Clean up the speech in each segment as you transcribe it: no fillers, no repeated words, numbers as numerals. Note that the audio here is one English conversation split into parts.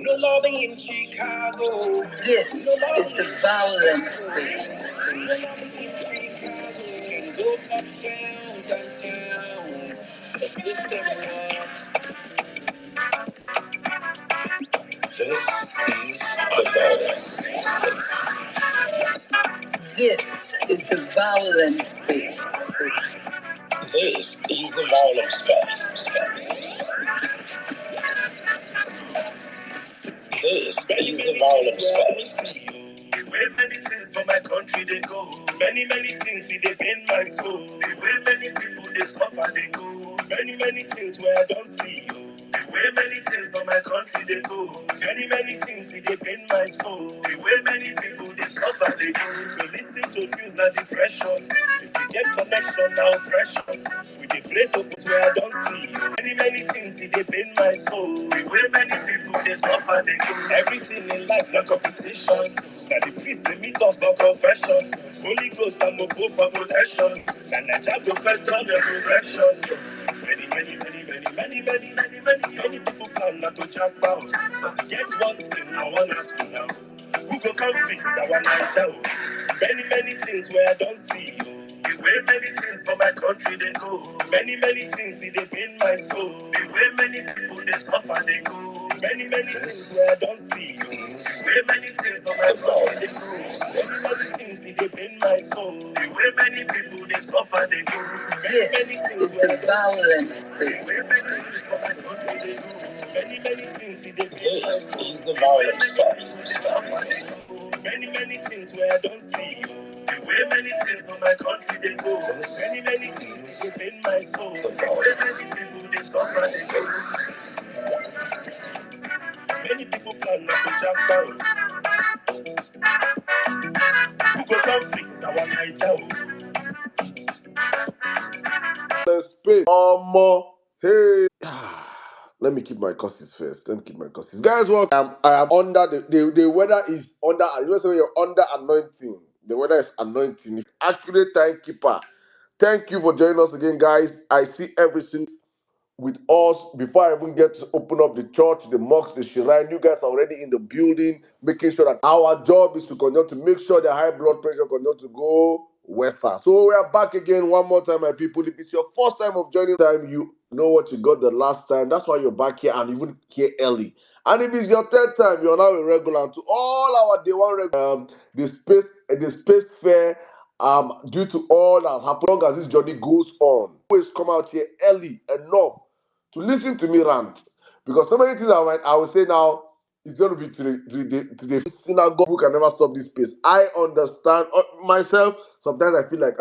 No loving in Chicago. This is the Vawulence space. Can go up, down, downtown. The system works. This is the Vawulence space. This is the Vawulence space. This is the Vawulence space. Way many things for my country they go. Many things see they pain my soul. Way many people they suffer they go. Many things where I don't see you. Way many things for my country they go. Many things see they pain my soul. Way many people they suffer they go. So listen to news like depression. If you get connection now oppression. We dey pray to things where I don't see you. Many things see they pain my soul. Way many people they suffer they go. Everything in life na competition. Now the priest they meet us for confession. Holy Ghost I'm a go for protection. And I just go first on resurrection. Many people plan not to chat about. But get one thing I want to ask you now. Who go come fix our night out? Many things where I don't see you. The way many things for my country they go. Many things see they pain my soul. The way many people they suffer they go. Many things where I don't see you. The way many things for my country they go. Many things see they pain my soul. The way many people they suffer they go. This is the Vawulence space. The way many things for my country they go. Many things see they pain my soul. This is the Vawulence space. Many things where I don't see you. The way many things for my country they go. Many things within my soul. The way many people they suffer they go. Many people plan not to jump down. Who go come fix our night out? Let's pay. Hey. Let me keep my courses first. Guys, welcome. I am under the weather is under. You know, say you're under anointing. The weather is anointing. Accurate timekeeper. Thank you for joining us again, guys. I see everything with us before I even get to open up the church, the mosque, the shrine. You guys are already in the building, making sure that our job is to continue to make sure the high blood pressure continue to go westward. So we are back again one more time, my people. If it's your first time of joining, you know what you got the last time. That's why you're back here and even here early. And if it's your third time, you're now a regular. And to all our day one regular, the space fair. Due to all that has happened, long as this journey goes on, always come out here early enough to listen to me rant. Because so many things I will say now, it's going to be to the synagogue who can never stop this pace. I understand myself. Sometimes I feel like,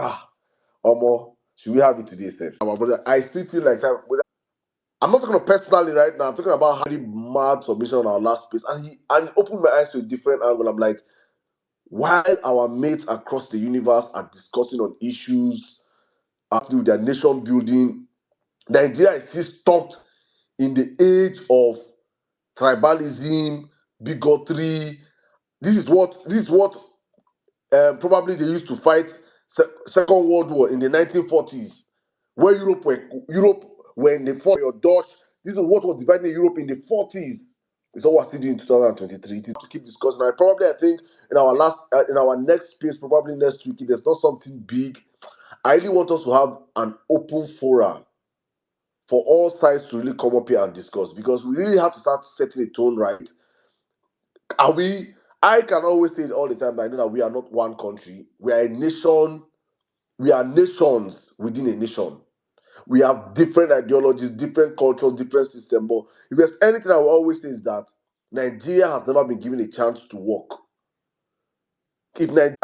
Omo, should we have it today, Seth? My brother, I still feel like I'm not talking personally right now. I'm talking about how he mad submission on our last space. And he opened my eyes to a different angle. I'm like, while our mates across the universe are discussing on issues with their nation building, Nigeria is still stuck in the age of tribalism, bigotry. This is what probably they used to fight Second World War in the 1940s, where Europe were in the fought your Dutch. This is what was dividing Europe in the 40s. It's what we're seeing in 2023. It is to keep discussing. I think in our next space, probably next week, if there's not something big, I really want us to have an open forum for all sides to really come up here and discuss, because we really have to start setting a tone right. I can always say it all the time, but I know that we are not one country. We are a nation. We are nations within a nation. We have different ideologies, different cultures, different systems. But if there's anything I will always say is that Nigeria has never been given a chance to work. I may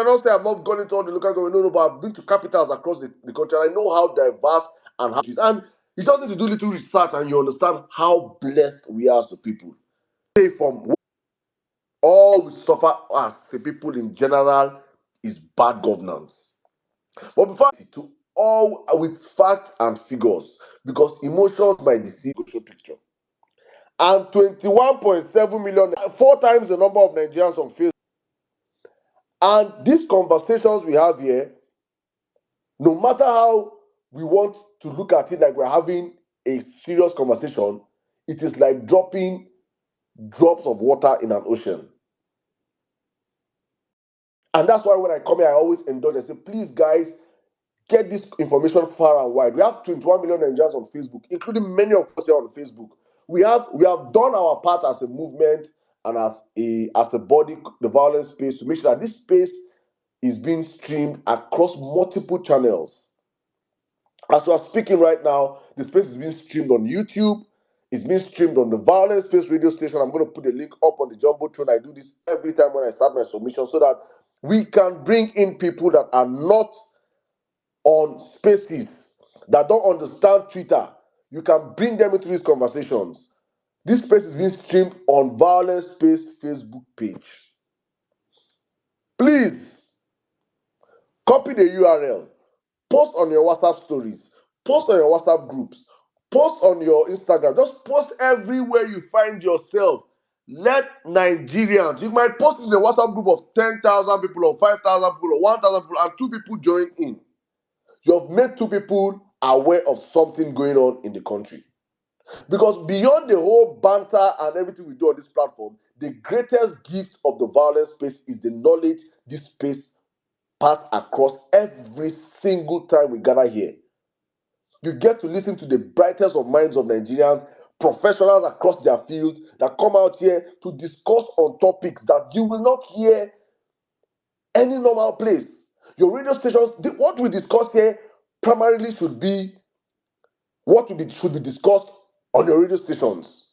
not say I've not gone into all the local government, no, but I've been to capitals across the country. And I know how diverse and how it is. And you just need to do little research and you understand how blessed we are as a people. From all we suffer as the people in general is bad governance. But before to all with facts and figures, because emotions might deceive the picture. And 21.7 million, 4 times the number of Nigerians on Facebook. And these conversations we have here, no matter how we want to look at it like we're having a serious conversation, it is like dropping drops of water in an ocean. And that's why when I come here, I always indulge and say, please, guys, get this information far and wide. We have 21 million Nigerians on Facebook, including many of us here on Facebook. We have done our part as a movement and as a body, the violence space, to make sure that this space is being streamed across multiple channels. As we are speaking right now, the space is being streamed on YouTube. It's being streamed on the Violence Space radio station. I'm going to put a link up on the Jumbotron. I do this every time when I start my submission so that we can bring in people that are not on spaces, that don't understand Twitter. You can bring them into these conversations. This space is being streamed on Violence Space Facebook page. Please copy the URL, post on your WhatsApp stories, post on your WhatsApp groups, post on your Instagram, just post everywhere you find yourself. Let Nigerians, you might post in a WhatsApp group of 10,000 people or 5,000 people or 1,000 people and 2 people join in. You've made 2 people aware of something going on in the country. Because beyond the whole banter and everything we do on this platform, the greatest gift of the violence space is the knowledge this space pass across every single time we gather here. You get to listen to the brightest of minds of Nigerians, professionals across their fields that come out here to discuss on topics that you will not hear any normal place. Your radio stations, what we discuss here primarily should be what should be discussed on your radio stations.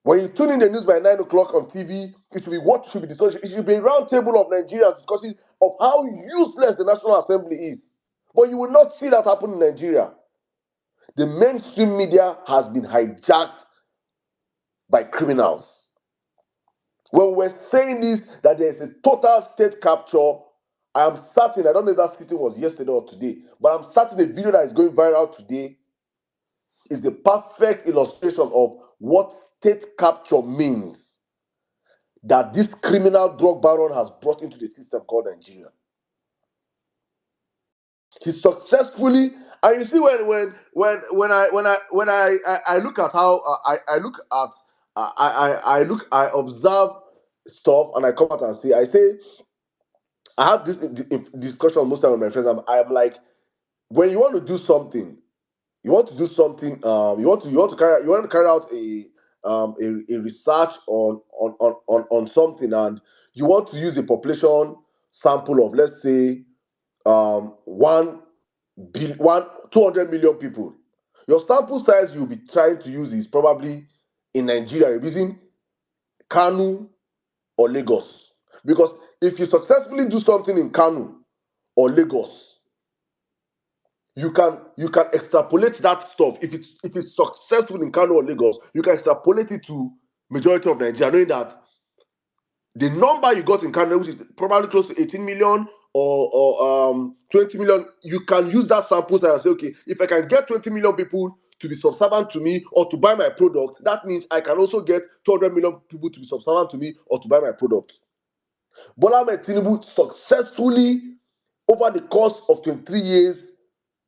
When you tune in the news by 9 o'clock on TV, it should be what should be discussed. It should be a round table of Nigerians discussing of how useless the National Assembly is. But you will not see that happen in Nigeria. The mainstream media has been hijacked by criminals. When we're saying this, that there's a total state capture, I am certain, I don't know if that sitting was yesterday or today, but I'm certain the video that is going viral today is the perfect illustration of what state capture means that this criminal drug baron has brought into the system called Nigeria. He successfully, and you see when I look at how I observe stuff and I come out and say I have this discussion most time with my friends. I'm like, when you want to do something, you want to carry out a research on something, and you want to use a population sample of, let's say, 200 million people. Your sample size you'll be trying to use is probably in Nigeria, you're using Kanu or Lagos. Because if you successfully do something in Kanu or Lagos, you can extrapolate that stuff. If it's successful in Kano or Lagos, you can extrapolate it to majority of Nigeria, knowing that the number you got in Kano, which is probably close to 18 million or 20 million, you can use that sample and say, okay, if I can get 20 million people to be subservient to me or to buy my product, that means I can also get 200 million people to be subservient to me or to buy my product. Bola Ahmed Tinubu successfully, over the course of 23 years,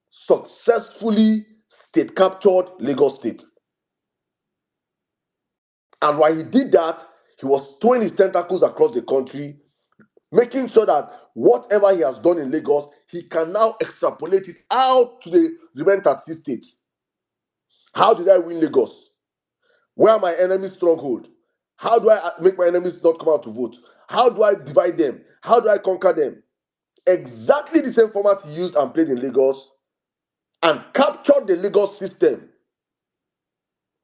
successfully state captured Lagos State. And while he did that, he was throwing his tentacles across the country, making sure that whatever he has done in Lagos, he can now extrapolate it out to the remaining 36 states. How did I win Lagos? Where are my enemies' stronghold? How do I make my enemies not come out to vote? How do I divide them? How do I conquer them? Exactly the same format he used and played in Lagos, and captured the Lagos system.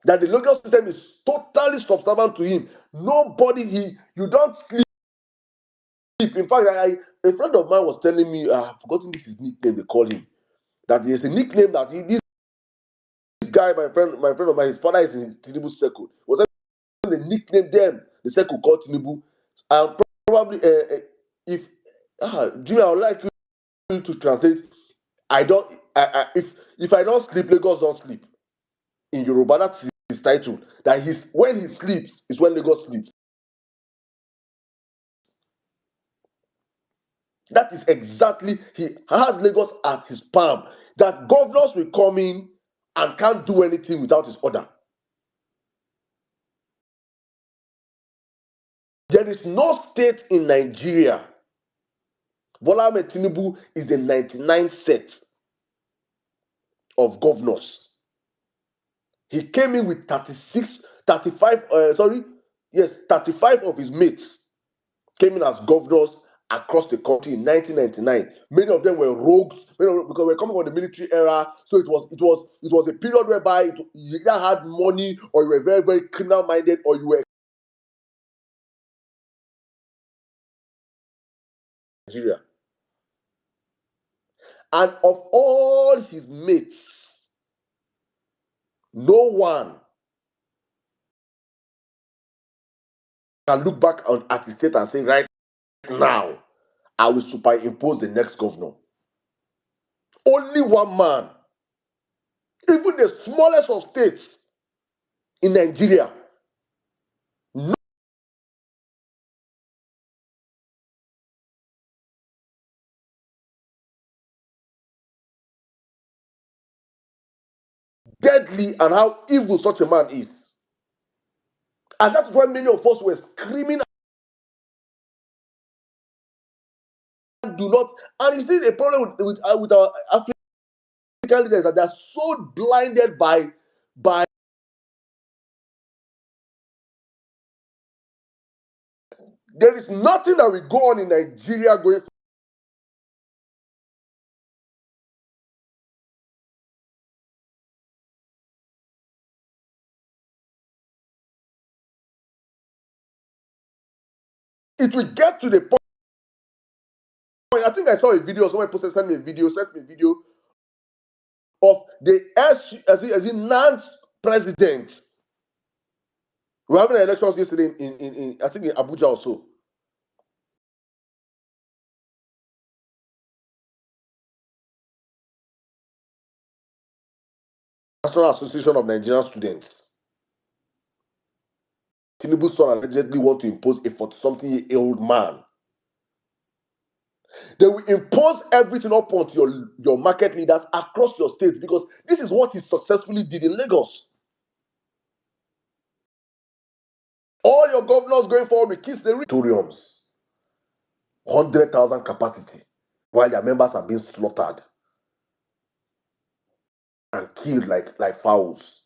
That the Lagos system is totally subservient to him. You don't sleep. In fact, a friend of mine was telling me, I've forgotten his nickname, they call him. That there's a nickname that this guy, my friend of mine, his father is in his Tinubu circle. Was the nickname them, the circle called Tinubu. And probably, if, Jimmy, I would like you to translate, if I don't sleep, Lagos don't sleep. In Yoruba, that's his title. That when he sleeps is when Lagos sleeps. That is exactly, he has Lagos at his palm. That governors will come in and can't do anything without his order. There is no state in Nigeria. Bola Ahmed Tinubu is the 99th set of governors. He came in with 35 of his mates came in as governors across the country in 1999. Many of them were rogues, because we're coming from the military era. So it was a period whereby you either had money, or you were very, very criminal minded, or you were Nigeria. And of all his mates, no one can look back at his state and say, right now, I will superimpose the next governor. Only one man, even the smallest of states in Nigeria, deadly, and how evil such a man is. And that's why many of us were screaming and do not. And you see the problem with our African leaders, that they're so blinded by there is nothing that will go on in Nigeria going. It will get to the point. I think I saw a video. Someone sent me a video of the as in Nan's president. We're having an elections yesterday in I think in Abuja also. National Association of Nigerian Students. Tinubu's son allegedly want to impose a 40-something-year-old man. They will impose everything upon your market leaders across your states, because this is what he successfully did in Lagos. All your governors going forward with kids, the auditoriums, 100,000 capacity, while their members are being slaughtered and killed like fowls.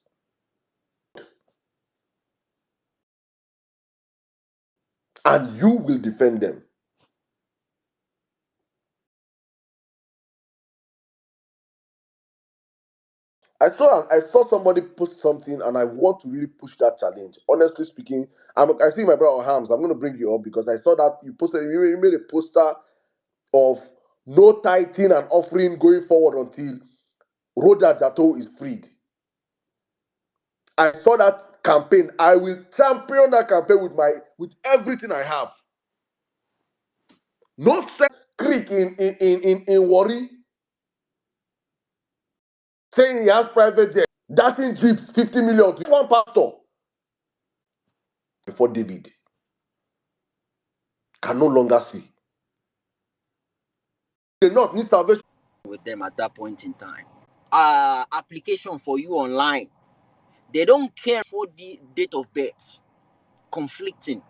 And you will defend them. I saw somebody post something, and I want to really push that challenge. Honestly speaking, I see my brother Hams. I'm going to bring you up because I saw that you made a poster of no tithing and offering going forward until Roger Jato is freed. I saw that campaign. I will champion that campaign with everything I have. No creek in Warri saying he has private jet, dashing jeeps, 50 million to one pastor. Before David can no longer see. They not need salvation with them at that point in time. Application for you online. They don't care for the date of birth. Conflicting.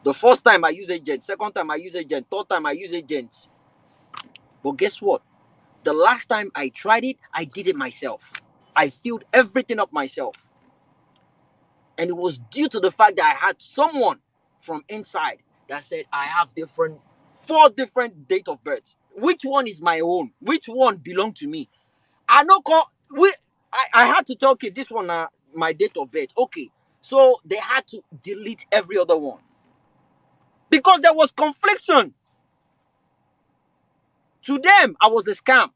The first time I use agent, second time I use agent, third time I use agent. But guess what? The last time I tried it, I did it myself. I filled everything up myself. And it was due to the fact that I had someone from inside that said I have 4 different date of birth. Which one is my own? Which one belong to me? I know I had to tell, okay, this one my date of birth. Okay. So they had to delete every other one. Because there was confliction. To them, I was a scam.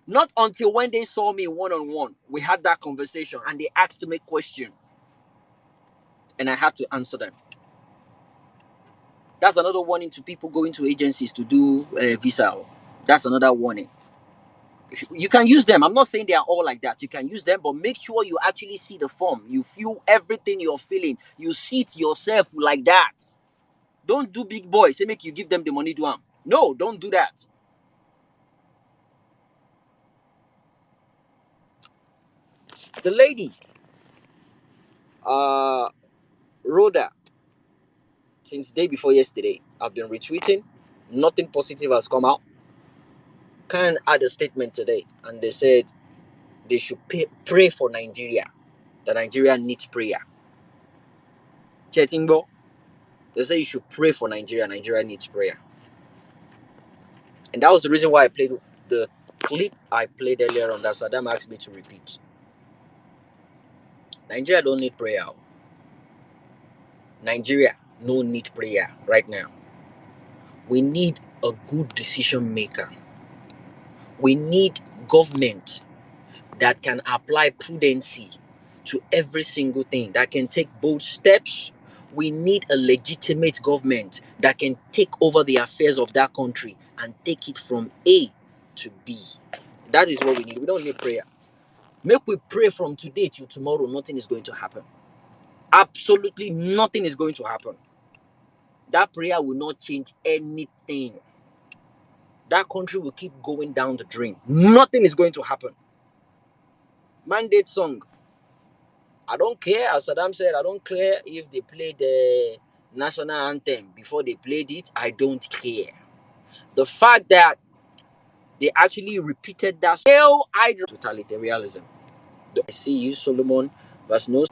Not until when they saw me one-on-one, we had that conversation and they asked me a question. And I had to answer them. That's another warning to people going to agencies to do visa. That's another warning. You can use them. I'm not saying they are all like that. You can use them, but make sure you actually see the form. You feel everything you're feeling. You see it yourself like that. Don't do big boy. Say make you give them the money to them. No, don't do that. The lady, Rhoda, since day before yesterday. I've been retweeting. Nothing positive has come out. Can add a statement today, and they said they should pray for Nigeria. That Nigeria needs prayer. Chetingbo, they say you should pray for Nigeria. Nigeria needs prayer, and that was the reason why I played the clip I played earlier on that Saddam asked me to repeat. Nigeria don't need prayer. Nigeria no need prayer right now. We need a good decision maker. We need government that can apply prudency to every single thing, that can take bold steps. We need a legitimate government that can take over the affairs of that country and take it from A to B. That is what we need. We don't need prayer. Make we pray from today till tomorrow, nothing is going to happen. Absolutely nothing is going to happen. That prayer will not change anything. That country will keep going down the drain. Nothing is going to happen. Mandate song. I don't care, as Saddam said, I don't care if they play the national anthem before they played it. I don't care. The fact that they actually repeated that totalitarianism. I see you, Solomon, but no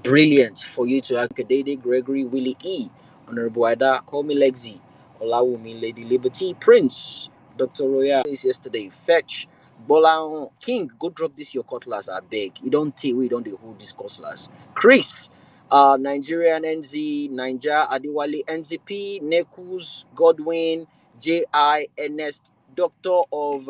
brilliant for you to Akadede, Gregory, Willie E, Honorable Ida, call me Lexi, Olawumi, Lady Liberty, Prince, Dr. Royal is yesterday, Fetch, Bola King, go drop this your cutlass, I beg. You don't take, we don't hold this cutlass. Chris, Nigerian NZ, Ninja, Adiwali, NZP, Nekus, Godwin, J.I. Ernest, Doctor of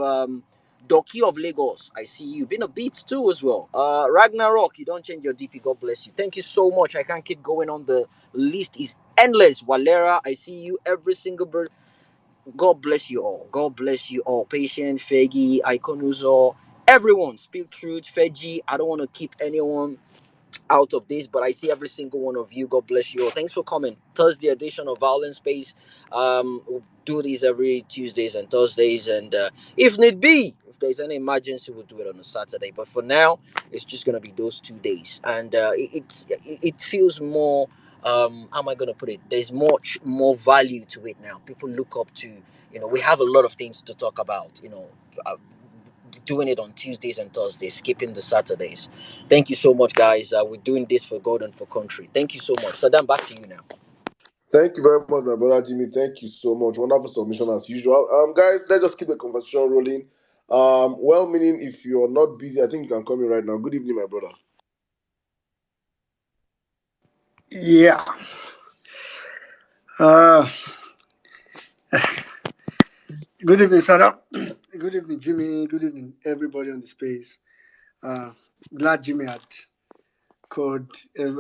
Doki of Lagos. I see you. Been a beat too as well. Ragnarok, you don't change your DP. God bless you. Thank you so much. I can't keep going on. The list is endless. Valera, I see you. Every single bird. God bless you all. God bless you all. Patience, Fegi, Iconuzo, everyone. Speak truth, Feji. I don't want to keep anyone out of this, but I see every single one of you. God bless you all. Thanks for coming. Thursday edition of Vawulence Space. We'll do these every Tuesdays and Thursdays, and if need be, if there's any emergency, we'll do it on a Saturday. But for now, it's just gonna be those 2 days, and it feels more. How am I gonna put it? There's much more value to it now. People look up to. We have a lot of things to talk about. Doing it on Tuesdays and Thursdays, skipping the Saturdays. Thank you so much, guys. We're doing this for God and for country. Thank you so much. Saddam, back to you now. Thank you very much, my brother Jimmy. Thank you so much. Wonderful submission as usual. Guys, let's just keep the conversation rolling. Well meaning, if you're not busy, I think you can call me right now. Good evening, my brother. Yeah. Uh, Good evening, Sarah. Good evening, Jimmy. Good evening, everybody on the space. Glad Jimmy had called.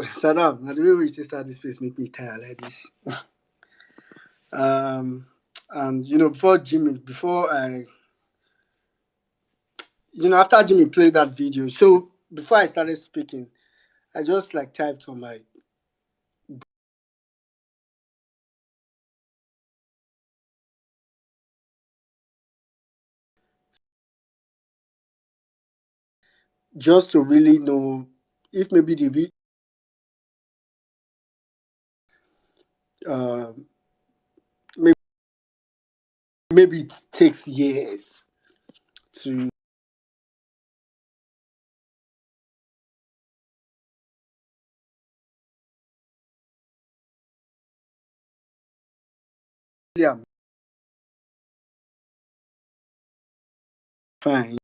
Sarah, now the way we used to start this space make me tired like this. And after Jimmy played that video, so before I started speaking, I just like typed on my just to really know if maybe uh, maybe it takes years to really find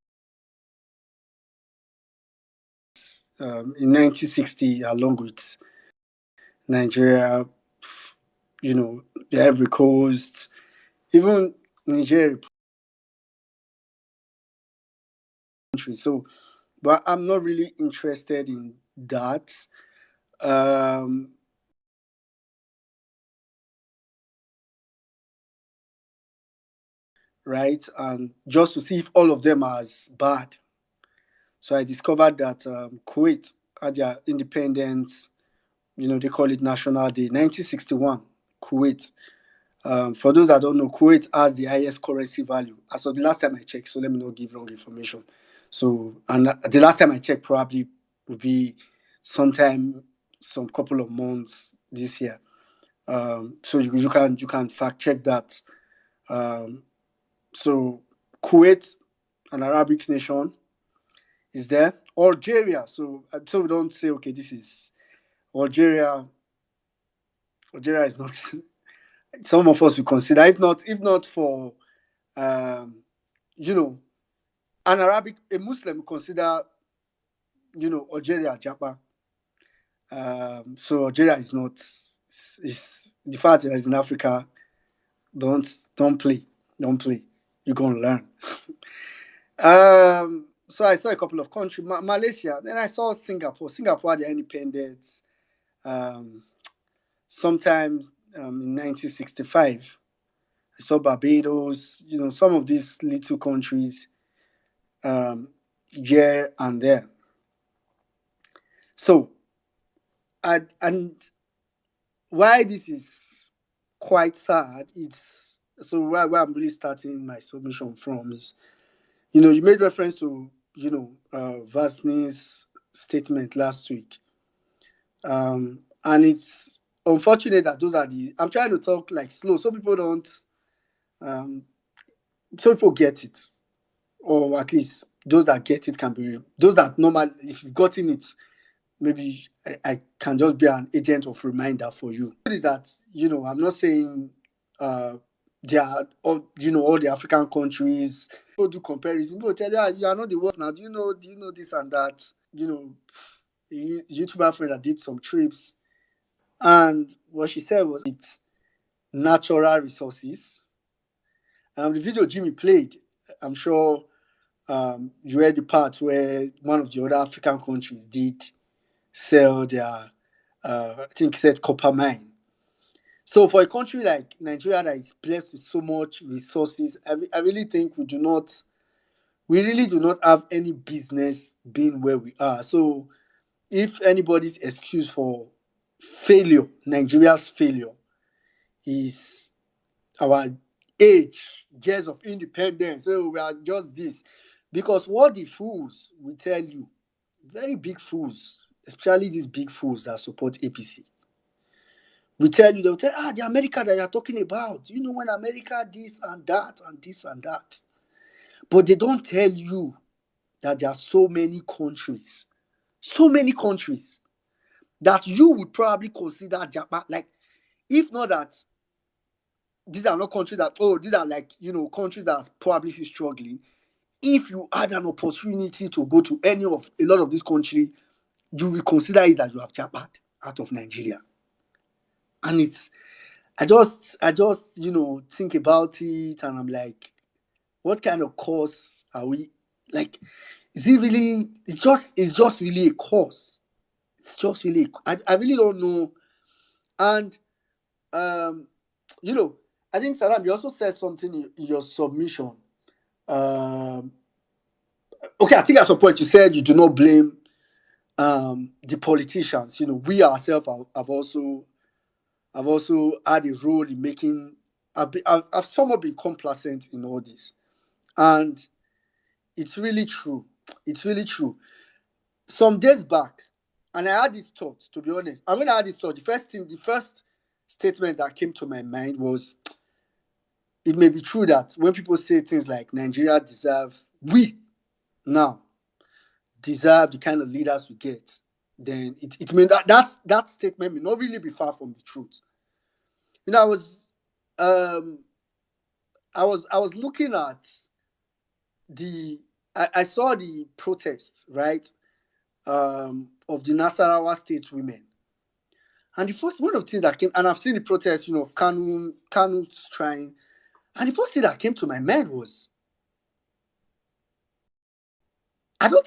in 1960 along with Nigeria, the Ivory Coast, even Nigeria country. So, but I'm not really interested in that. Um, right, and just to see if all of them are as bad. So I discovered that Kuwait had their independence. They call it National Day, 1961. Kuwait. For those that don't know, Kuwait has the highest currency value as of the last time I checked. So let me not give wrong information. So, and the last time I checked probably would be sometime, some couple of months this year. So you can fact check that. So Kuwait, an Arabic nation, is there. Algeria. So we don't say okay, this is Algeria. Algeria is not. Some of us will consider, if not for you know, a Muslim will consider, Algeria Japa. So Algeria is not. Is the fact that it's in Africa. Don't play, don't play. You're gonna learn. So I saw a couple of countries, Malaysia. Then I saw Singapore. Singapore had their independence. Um, Sometimes in 1965. I saw Barbados. Some of these little countries here and there. So, and why this is quite sad, it's so where I'm really starting my submission from is, you made reference to, Vasni's statement last week. And it's unfortunate that those are I'm trying to talk like slow so people don't, so people get it. Or at least those that get it can be, those that normal, if you've gotten it, maybe I can just be an agent of reminder for you. It is that, I'm not saying they are all the African countries. People do comparison. People tell you, you are not the worst now. Do you know this and that? YouTuber friend that did some trips. And what she said was it's natural resources. The video Jimmy played, I'm sure you read the part where one of the other African countries did sell their, I think he said copper mine. So for a country like Nigeria that is blessed with so much resources, I really think we really do not have any business being where we are. So if anybody's excuse for failure, Nigeria's failure, is our age, years of independence. So we are just this. Because what the fools will tell you, very big fools, especially these big fools that support APC, will tell you, they'll tell, the America that you're talking about, when America this and that and this and that. But they don't tell you that there are so many countries that you would probably consider Japan, like, if not that these are not countries that, these are like, countries that are probably struggling. If you had an opportunity to go to a lot of these countries, you will consider it that you have jackpot out of Nigeria. And I just think about it and I'm like, what kind of course are we, like, is it really, it's just really a course. It's just really, I really don't know. And, I think, Salam, you also said something in your submission. Okay, I think at some point you said you do not blame the politicians. We ourselves have also had a role in making. I've somewhat been complacent in all this, and it's really true. It's really true. Some days back, and I had this thought. To be honest, and when I had this thought, the first statement that came to my mind was, it may be true that when people say things like Nigeria we now deserve the kind of leaders we get, then it means that statement may not really be far from the truth. I was looking at I saw the protests, right, of the Nasarawa state women. And the first one of the things that came, and I've seen the protests, of Kanu's trying, and the first thing that came to my mind was, I know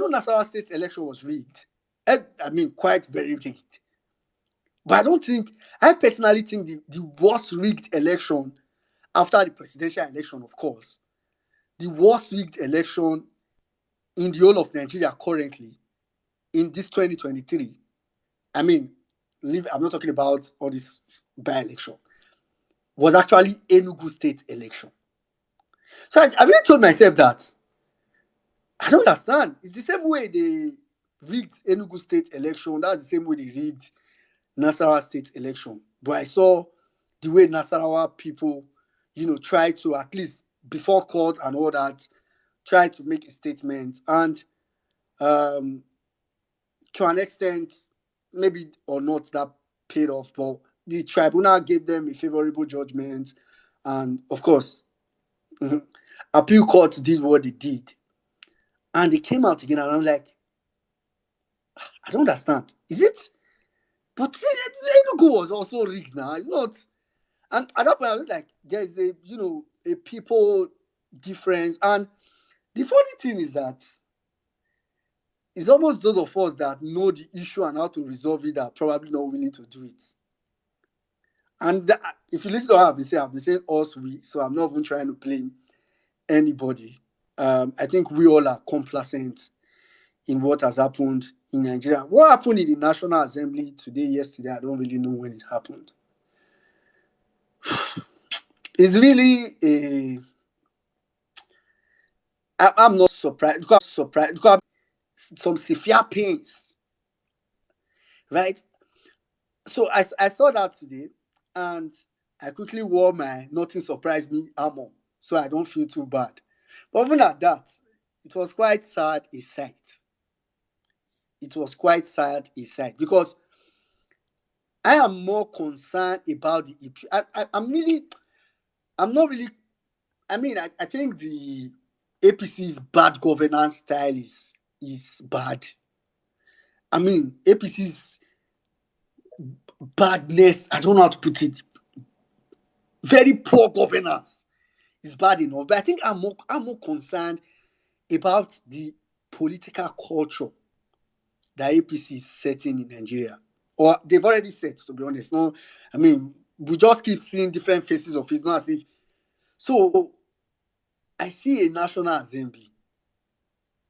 Nasarawa State's election was rigged. I mean, quite very rigged. But I personally think the worst rigged election after the presidential election, of course, the worst rigged election in the whole of Nigeria currently in this 2023. I mean, I'm not talking about all this by-election, was actually Enugu State election. So I really told myself that I don't understand. It's the same way they rigged Enugu State election. That's the same way they rigged Nasarawa State election. But I saw the way Nasarawa people, try to, at least before court and all that, try to make a statement. And um, to an extent, maybe or not, that paid off. But the tribunal gave them a favorable judgment. And of course, appeal court did what they did. And they came out again, and I'm like, I don't understand. Is it? But the Enugu was also rigged now. It's not. And at that point, I was like, there's a people difference. And the funny thing is that it's almost those of us that know the issue and how to resolve it that are probably not willing to do it. And if you listen to what I've been saying us, we, so I'm not even trying to blame anybody. I think we all are complacent in what has happened in Nigeria. What happened in the National Assembly today, yesterday, I don't really know when it happened. It's really I'm not surprised because some severe pains, right? So I saw that today, and I quickly wore my nothing surprised me armor, so I don't feel too bad. But even at that, it was quite sad a sight. It was quite sad a sight because I am more concerned about the I'm not really. I mean, I think the APC's bad governance style is bad. I mean, APC's badness, I don't know how to put it, very poor governance is bad enough. But I think I'm more concerned about the political culture that APC is setting in Nigeria. Or they've already set, to be honest. No, I mean, we just keep seeing different faces of it, not as if. So I see a National Assembly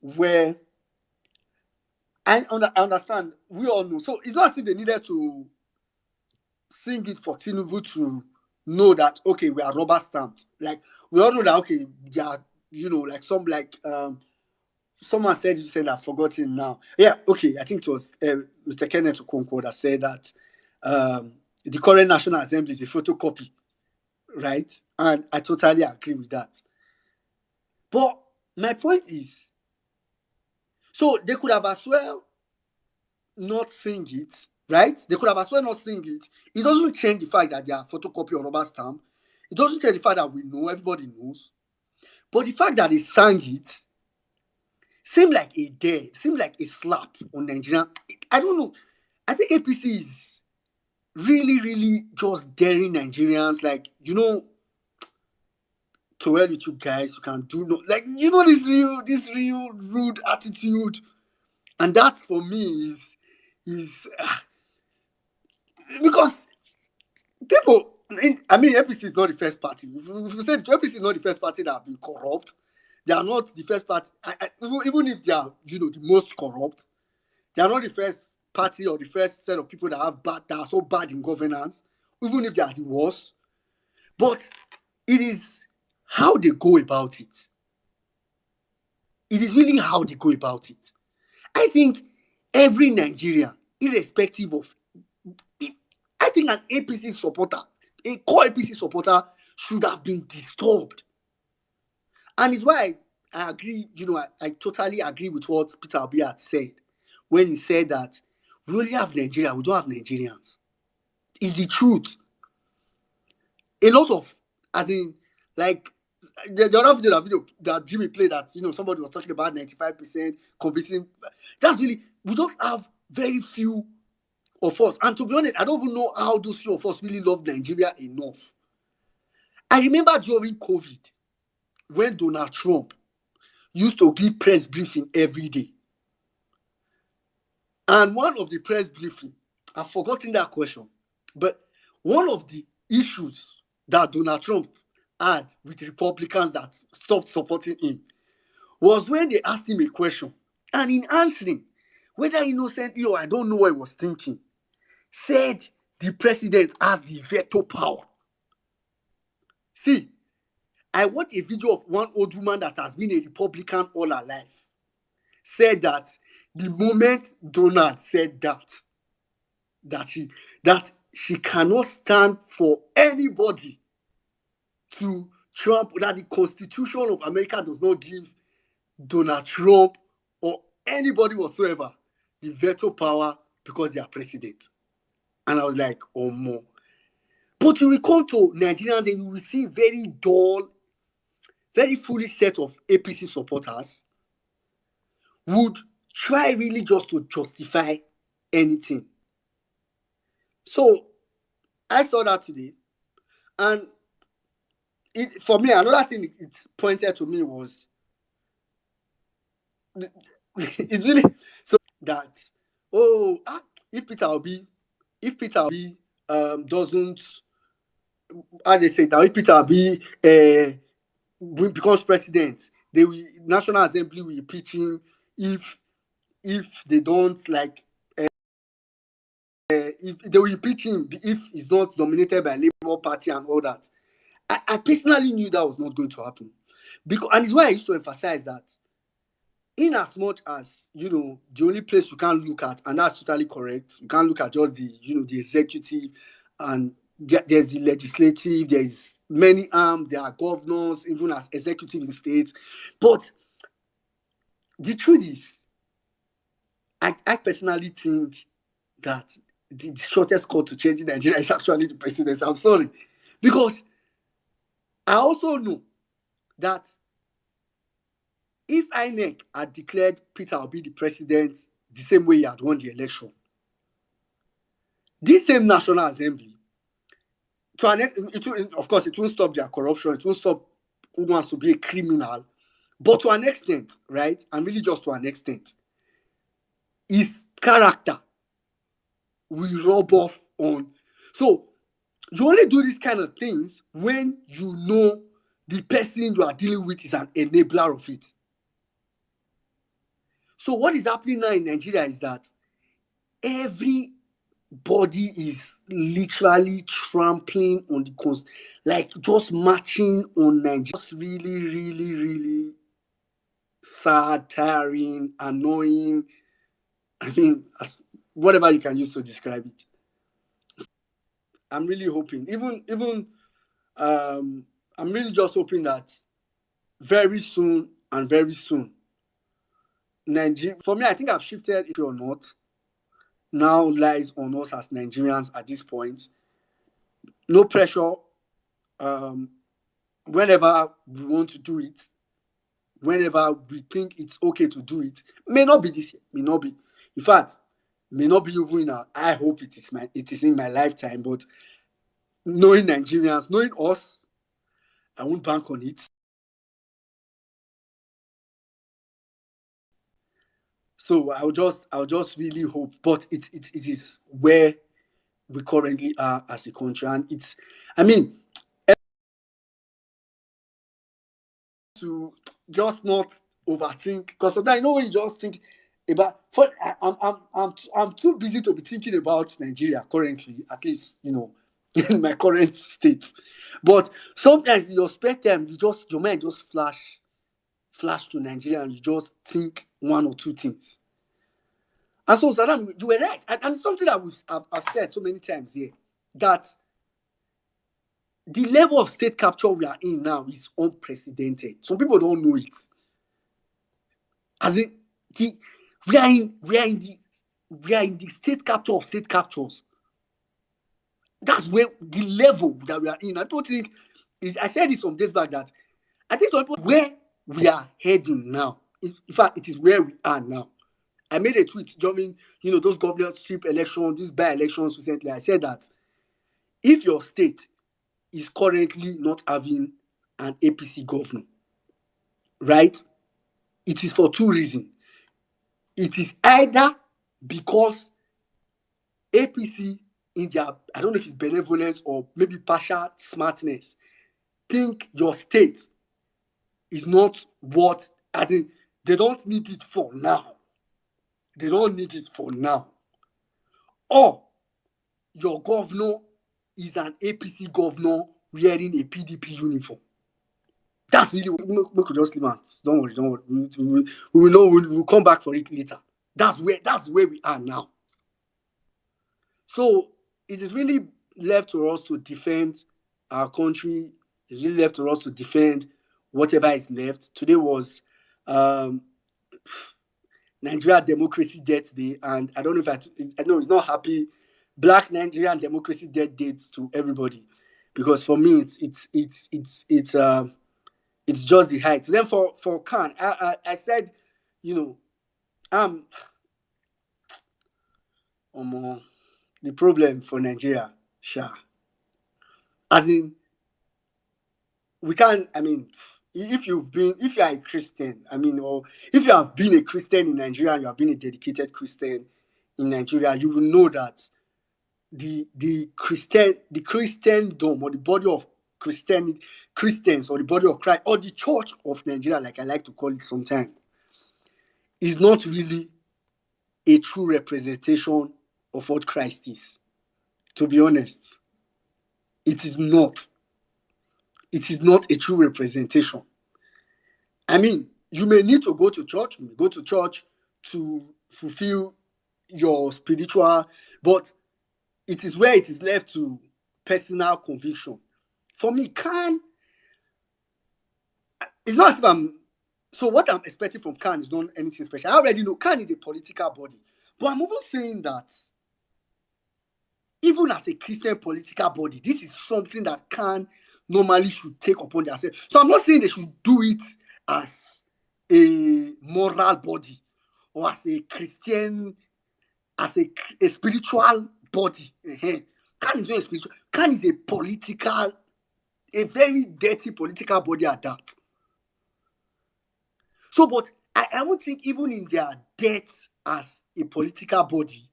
where I understand, we all know. So it's not as if they needed to sing it for Tinubu to know that, okay, we are rubber stamped. Like, we all know that, okay, they are, like someone said, you said, I've forgotten now. Yeah, okay, I think it was Mr. Kenneth Okonkwo that said that the current National Assembly is a photocopy, right? And I totally agree with that. But my point is, so they could have as well not sing it, right? They could have as well not sing it. It doesn't change the fact that they are photocopy or rubber stamp. It doesn't change the fact that we know, everybody knows. But the fact that they sang it seemed like seemed like a slap on Nigeria. I don't know. I think APC is really, really just daring Nigerians. Like, to hell with you guys, you can do no, like, this real rude attitude. And that for me is because people, I mean, APC is not the first party. If you say APC is not the first party that have been corrupt, they are not the first party. Even if they are, the most corrupt, they are not the first party or the first set of people that are so bad in governance. Even if they are the worst, but it is how they go about it. It is really how they go about it. I think every Nigerian, irrespective of, I think an APC supporter, a core APC supporter, should have been disturbed. And it's why I agree, I totally agree with what Peter Obi had said when he said that we only have Nigeria, we don't have Nigerians. It's the truth. A lot of, as in, like, the other video that Jimmy played that, somebody was talking about 95% convincing. That's really, we just have very few of us. And to be honest, I don't even know how those few of us really love Nigeria enough. I remember during COVID, when Donald Trump used to give press briefing every day. And one of the press briefing, I've forgotten that question, but one of the issues that Donald Trump had with Republicans that stopped supporting him was when they asked him a question. And in answering, whether innocently or I don't know what he was thinking, said the president has the veto power. See, I watched a video of one old woman that has been a Republican all her life, said that the moment Donald said that she cannot stand for anybody to Trump, that the Constitution of America does not give Donald Trump or anybody whatsoever the veto power because they are president. And I was like, oh no. But you will come to Nigeria and then you will see very dull, very foolish set of APC supporters would try really just to justify anything. So I saw that today, and for me, another thing it pointed to me was it's really so that if Peter Obi doesn't, how they say that, if Peter Obi becomes president, National Assembly will impeach him if they don't like. If they will impeach him if he's not dominated by Labour Party and all that. I personally knew that was not going to happen, and it's why I used to emphasize that. In as much as the only place you can't look at, and that's totally correct, you can't look at just the executive, and there's the legislative, there's many arms, there are governors, even as executive in states. But the truth is, I personally think that the shortest cut to changing Nigeria is actually the presidency. I'm sorry. Because I also know that if INEC had declared Peter Obi the president the same way he had won the election, this same National Assembly, of course, it won't stop their corruption, it won't stop who wants to be a criminal, but to an extent, right, and really just to an extent, his character will rub off on. So you only do these kind of things when you know the person you are dealing with is an enabler of it. So what is happening now in Nigeria is that everybody is literally trampling on the coast, like just marching on Nigeria. Just really, really, really sad, tiring, annoying. I mean, whatever you can use to describe it. I'm really hoping, I'm really just hoping that very soon, Nigeria, for me, I think I've shifted it or not, now lies on us as Nigerians at this point. No pressure. Whenever we want to do it, whenever we think it's okay to do it, may not be this year, may not be. In fact, may not be even I hope it is in my lifetime, but knowing Nigerians, knowing us, I won't bank on it. So I'll just really hope, but it is where we currently are as a country, and to just not overthink, because sometimes when you just think about, I'm too busy to be thinking about Nigeria currently, at least in my current state. But sometimes in your spare time, your mind just flash to Nigeria, and you just think one or two things. And so, Saddam, you were right. And it's something that I've said so many times here, that the level of state capture we are in now is unprecedented. Some people don't know it. As in, we are in the state capture of state captures. That's where the level that we are in. I don't think I said this some days back, that I think some people, where we are heading now. In fact, it is where we are now. I made a tweet during, those governorship elections, these by-elections recently. I said that if your state is currently not having an APC governor, right, it is for two reasons. It is either because APC, in their, I don't know if it's benevolence or maybe partial smartness, think your state is not what, as in, they don't need it for now. They don't need it for now. Or your governor is an APC governor wearing a PDP uniform. That's really what we could just leave it. Don't worry. We will know. We'll come back for it later. That's where we are now. So it is really left to us to defend our country. It's really left to us to defend whatever is left. Today was um, Nigeria Democracy Death Day, and I don't know if I know it's not happy. Black Nigerian Democracy Death dates to everybody, because for me it's just the height. Then for Khan, I said, you know, um, the problem for Nigeria, sure, as in we can't. I mean, if you are a Christian, I mean, or if you have been a Christian in Nigeria, and you have been a dedicated Christian in Nigeria, you will know that the Christendom, or the body of Christians, or the body of Christ, or the church of Nigeria, like I like to call it sometimes, is not really a true representation of what Christ is. To be honest, it is not. It is not a true representation. I mean, you may need to go to church, you may go to church to fulfill your spiritual, but it is where it is left to personal conviction. For me, it's not as if so what I'm expecting from Khan is not anything special. I already know Khan is a political body. But I'm even saying that even as a Christian political body, this is something that Khan normally should take upon themselves. So I'm not saying they should do it as a moral body, or as a Christian, as a spiritual body. Khan is not a spiritual. Khan is a political, a very dirty political body at that. So, but I would think even in their death as a political body,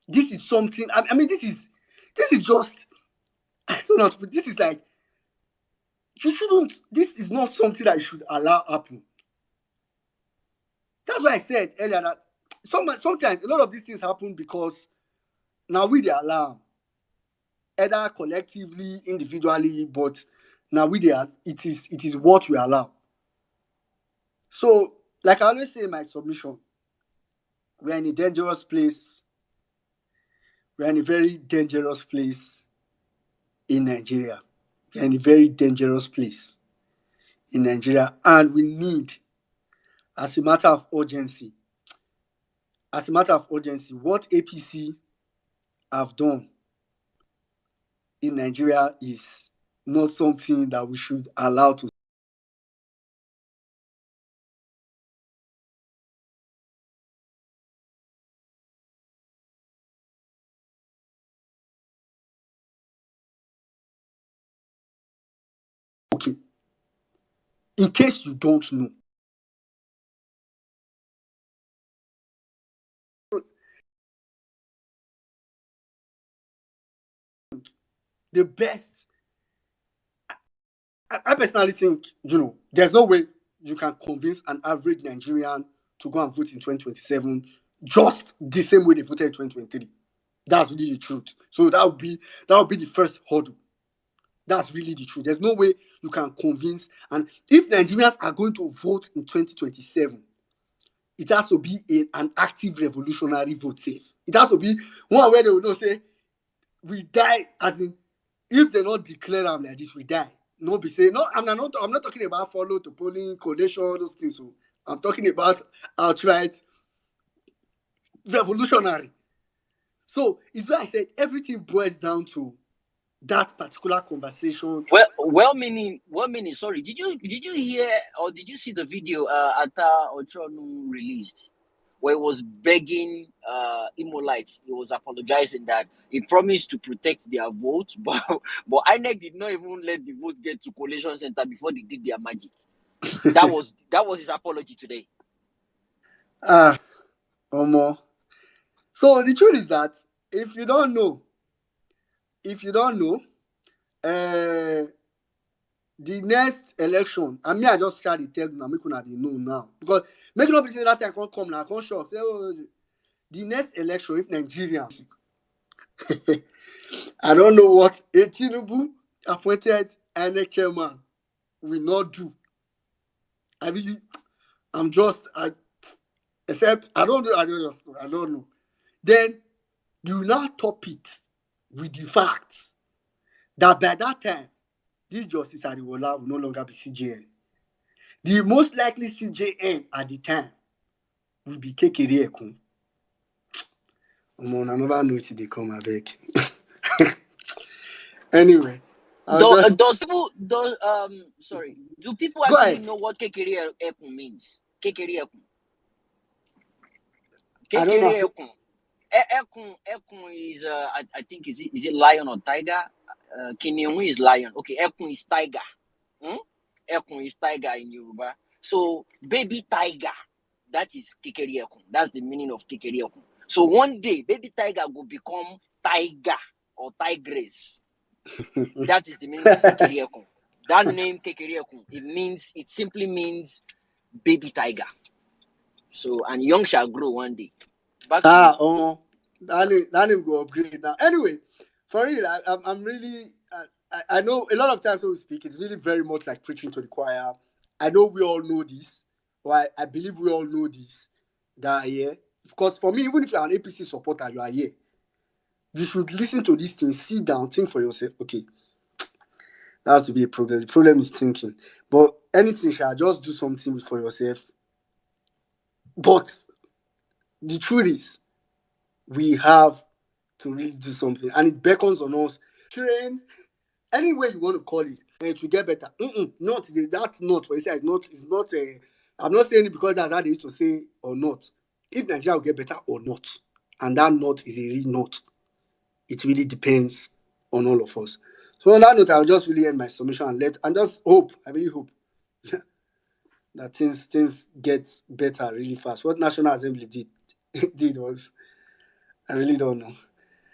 this is something. I mean, this is just, I don't know. But this is like, you shouldn't. This is not something that you should allow happen. That's why I said earlier that sometimes a lot of these things happen because now we they allow, either collectively, individually, but now we they are. It is what we allow. So, like I always say in my submission, we are in a dangerous place. We are in a very dangerous place in Nigeria. We are in a very dangerous place in Nigeria, and we need, as a matter of urgency, what APC have done in Nigeria is not something that we should allow to. Okay, in case you don't know, the best. I personally think, there's no way you can convince an average Nigerian to go and vote in 2027 just the same way they voted in 2023. That's really the truth. So that would be the first hurdle. That's really the truth. There's no way you can convince. And if Nigerians are going to vote in 2027, it has to be an active revolutionary vote safe. It has to be one where they will not say, we die, as in, if they not declare them like this, we die. No be say, no, I'm not talking about follow to polling, collation, those things. So I'm talking about outright revolutionary. So it's why I said everything boils down to that particular conversation. Well meaning. Sorry, did you hear or did you see the video Ata Ochonu released, where he was begging Imolites? He was apologizing that he promised to protect their vote, but INEC did not even let the vote get to collation center before they did their magic. That was his apology today. More. So the truth is that if you don't know, the next election, I mean, I just try to tell you now, make una dey know now, because make no be say that time can't come now, can't shock. Say, oh, the next election, if Nigerians, I don't know what a Tinubu appointed INEC chairman will not do. Except I don't know. Then you now top it with the fact that by that time, this Justice Ariwola will no longer be CJN. The most likely CJN at the time will be Kekere Ekun. On another note, they come, I beg. Anyway, I'll just Does people do people go actually ahead. know what Kekere Ekun means? Kekere Ekun. I don't know. Kekere Ekun. Ekun is I think is it lion or tiger? Kiniun is lion. Okay, Ekun is tiger. Ekun is tiger in Yoruba. So baby tiger, that is Kekere Ekun. That's the meaning of Kekere Ekun. So one day baby tiger will become tiger or tigress. That is the meaning of Kekere Ekun. That name Kekere Ekun, it simply means baby tiger. So and young shall grow one day. Back to you. That name go upgrade now. Anyway, for real, I'm really. I know a lot of times when we speak, it's really very much like preaching to the choir. I know we all know this, or I believe we all know this. That are here, because for me, even if you're an APC supporter, you are here. You should listen to these things, sit down, think for yourself. Okay, that has to be a problem. The problem is thinking. But anything, shall just do something for yourself. But the truth is, we have to really do something, and it beckons on us. Train any way you want to call it, and it will get better. Not that not for it's not. It's not. I'm not saying it because that's how they used to say or not. If Nigeria will get better or not, and that not is a real not. It really depends on all of us. So on that note, I'll just really end my submission and just hope. I really hope that things get better really fast. What National Assembly did was I really don't know.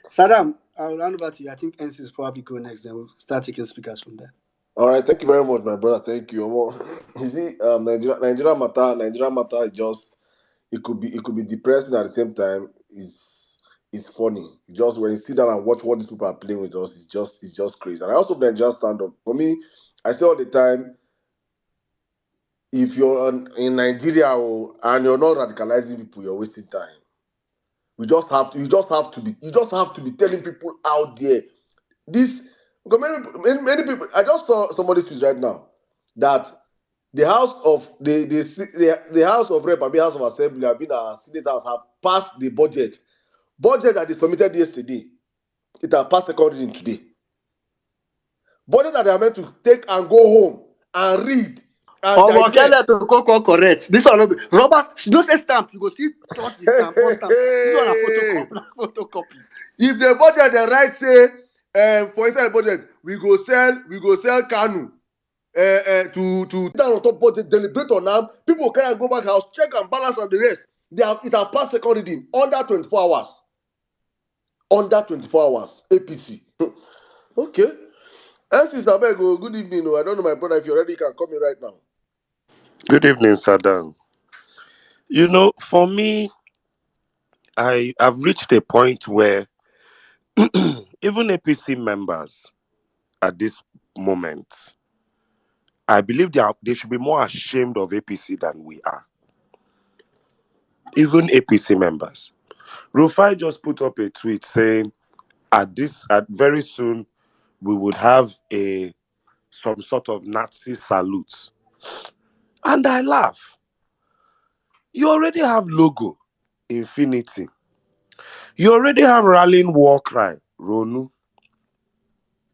Saddam, I'll round over to you. I think NC is probably go next, then we'll start taking speakers from there. All right, thank you very much, my brother. Thank you. You see, Nigeria matter is just it could be depressing at the same time. It's funny. It's just when you sit down and watch what these people are playing with us, it's just crazy. And I also Nigeria stand up. For me, I say all the time, if you're in Nigeria and you're not radicalizing people, you're wasting time. You just have to be telling people out there this, because many people. I just saw somebody's tweet right now that the house of the house of rep and the house of assembly have been our senate house have passed the budget that is submitted yesterday. It has passed second reading today. Budget that they are meant to take and go home and read and Kele digest. to go correct. This one no be Robert. No say stamp. You go still touch the stamp or stamp. This one a photocopy. Photocopy. If the budget they write say for inside the budget we go sell Kanu to down on top budget, deliberate on them. People carry and go back house, check and balance and the rest. It has passed second reading under 24 hours. Under 24 hours. APC. Okay. Sister Abego, good evening. I don't know, my brother, if you're ready, you can come in right now. Good evening, Saddam. For me, I've reached a point where even APC members at this moment, I believe they should be more ashamed of APC than we are. Even APC members. Rufai just put up a tweet saying at very soon we would have some sort of Nazi salute. And I laugh. You already have logo, Infinity. You already have rallying war cry, Ronu.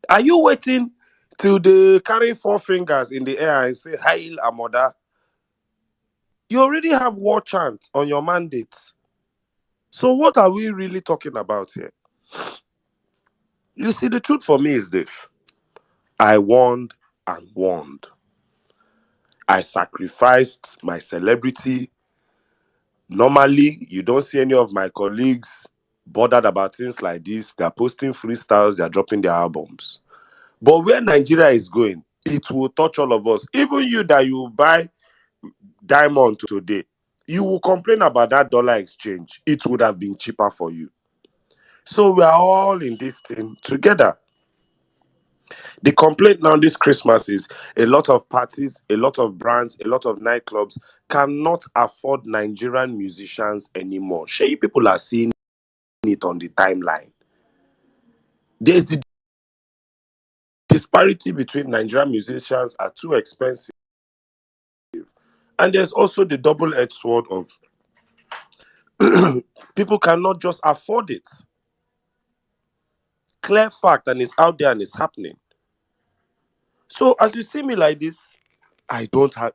Are you waiting till they carry 4 fingers in the air and say, Hail Amoda? You already have war chant on your mandate. So what are we really talking about here? You see, the truth for me is this. I warned and warned. I sacrificed my celebrity. Normally, you don't see any of my colleagues bothered about things like this. They're posting freestyles, they're dropping their albums. But where Nigeria is going, it will touch all of us. Even you that you buy diamond today, you will complain about that dollar exchange. It would have been cheaper for you. So we are all in this thing together. The complaint now this Christmas is a lot of parties, a lot of brands, a lot of nightclubs cannot afford Nigerian musicians anymore. Sure, you people are seeing it on the timeline. There's the disparity between Nigerian musicians are too expensive. And there's also the double-edged sword of people cannot just afford it. Clear fact, and it's out there and it's happening. So as you see me like this, I don't have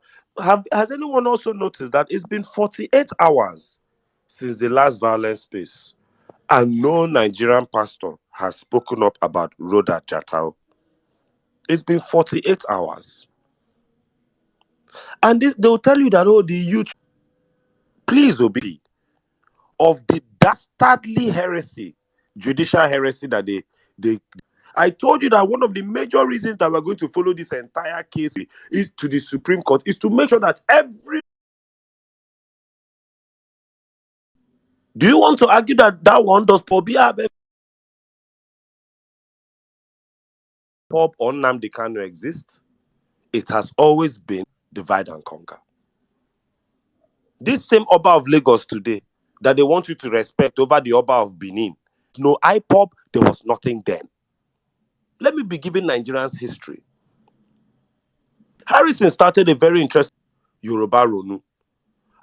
has anyone also noticed that it's been 48 hours since the last violence space, and no Nigerian pastor has spoken up about Rhoda Jatao. It's been 48 hours. And this, they'll tell you that, oh, the youth, please obey, of the dastardly heresy, judicial heresy that they I told you that one of the major reasons that we're going to follow this entire case is to the Supreme Court, is to make sure that every. Do you want to argue that that one does Pobia have a pub on Nnamdi Kanu exist? It has always been divide and conquer. This same Oba of Lagos today that they want you to respect over the Oba of Benin. No IPOB, there was nothing then. Let me be giving Nigerians history. Harrison started a very interesting Yoruba Ronu.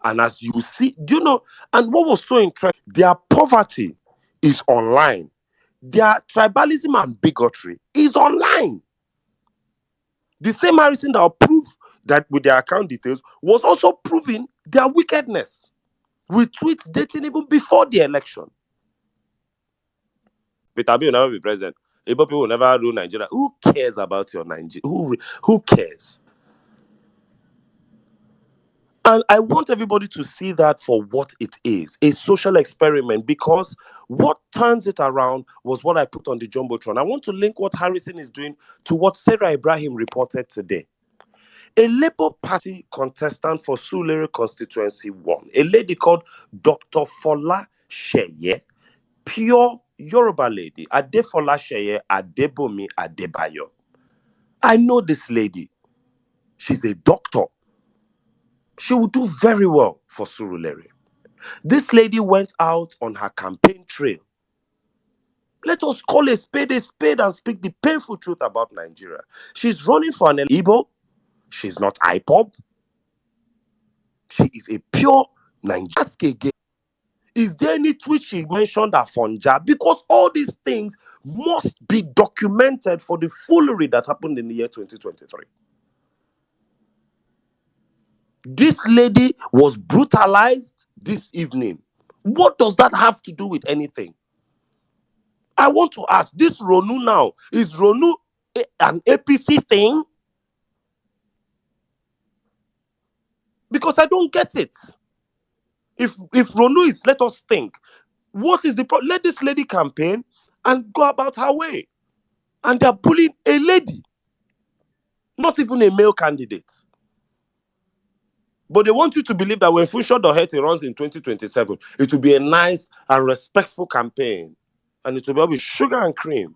And as you see, do you know, and what was so interesting, their poverty is online. Their tribalism and bigotry is online. The same Harrison that approved that with their account details was also proving their wickedness with tweets dating even before the election. Peter Obi will never be president. Igbo people will never rule Nigeria. Who cares about your Nigeria? Who cares? And I want everybody to see that for what it is, a social experiment, because what turns it around was what I put on the Jumbotron. I want to link what Harrison is doing to what Sarah Ibrahim reported today. A Labour Party contestant for Surulere constituency won. A lady called Dr. Fola Sheye, pure Yoruba lady. Adefola Sheye Adebomi Adebayo. I know this lady. She's a doctor. She will do very well for Surulere. This lady went out on her campaign trail. Let us call a spade and speak the painful truth about Nigeria. She's running for an Igbo. She's not IPOB. She is a pure Nigerian. Ask again. Is there any tweet she mentioned that Fonja? Because all these things must be documented for the foolery that happened in the year 2023. This lady was brutalized this evening. What does that have to do with anything? I want to ask, this Ronu now, is Ronu an APC thing? Because I don't get it. If Ronu is, let us think, what is the problem? Let this lady campaign and go about her way. And they're bullying a lady, not even a male candidate. But they want you to believe that when Funsho Doherty runs in 2027, it will be a nice and respectful campaign. And it will be with sugar and cream.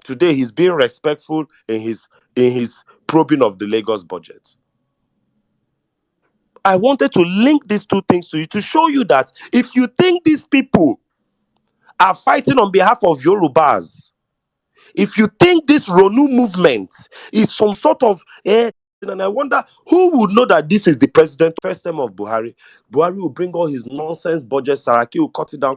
Today, he's being respectful in his probing of the Lagos budget. I wanted to link these two things to you to show you that if you think these people are fighting on behalf of Yorubas, if you think this Ronu movement is some sort of and I wonder who would know that this is the president first term of Buhari. Buhari will bring all his nonsense budget. Saraki will cut it down.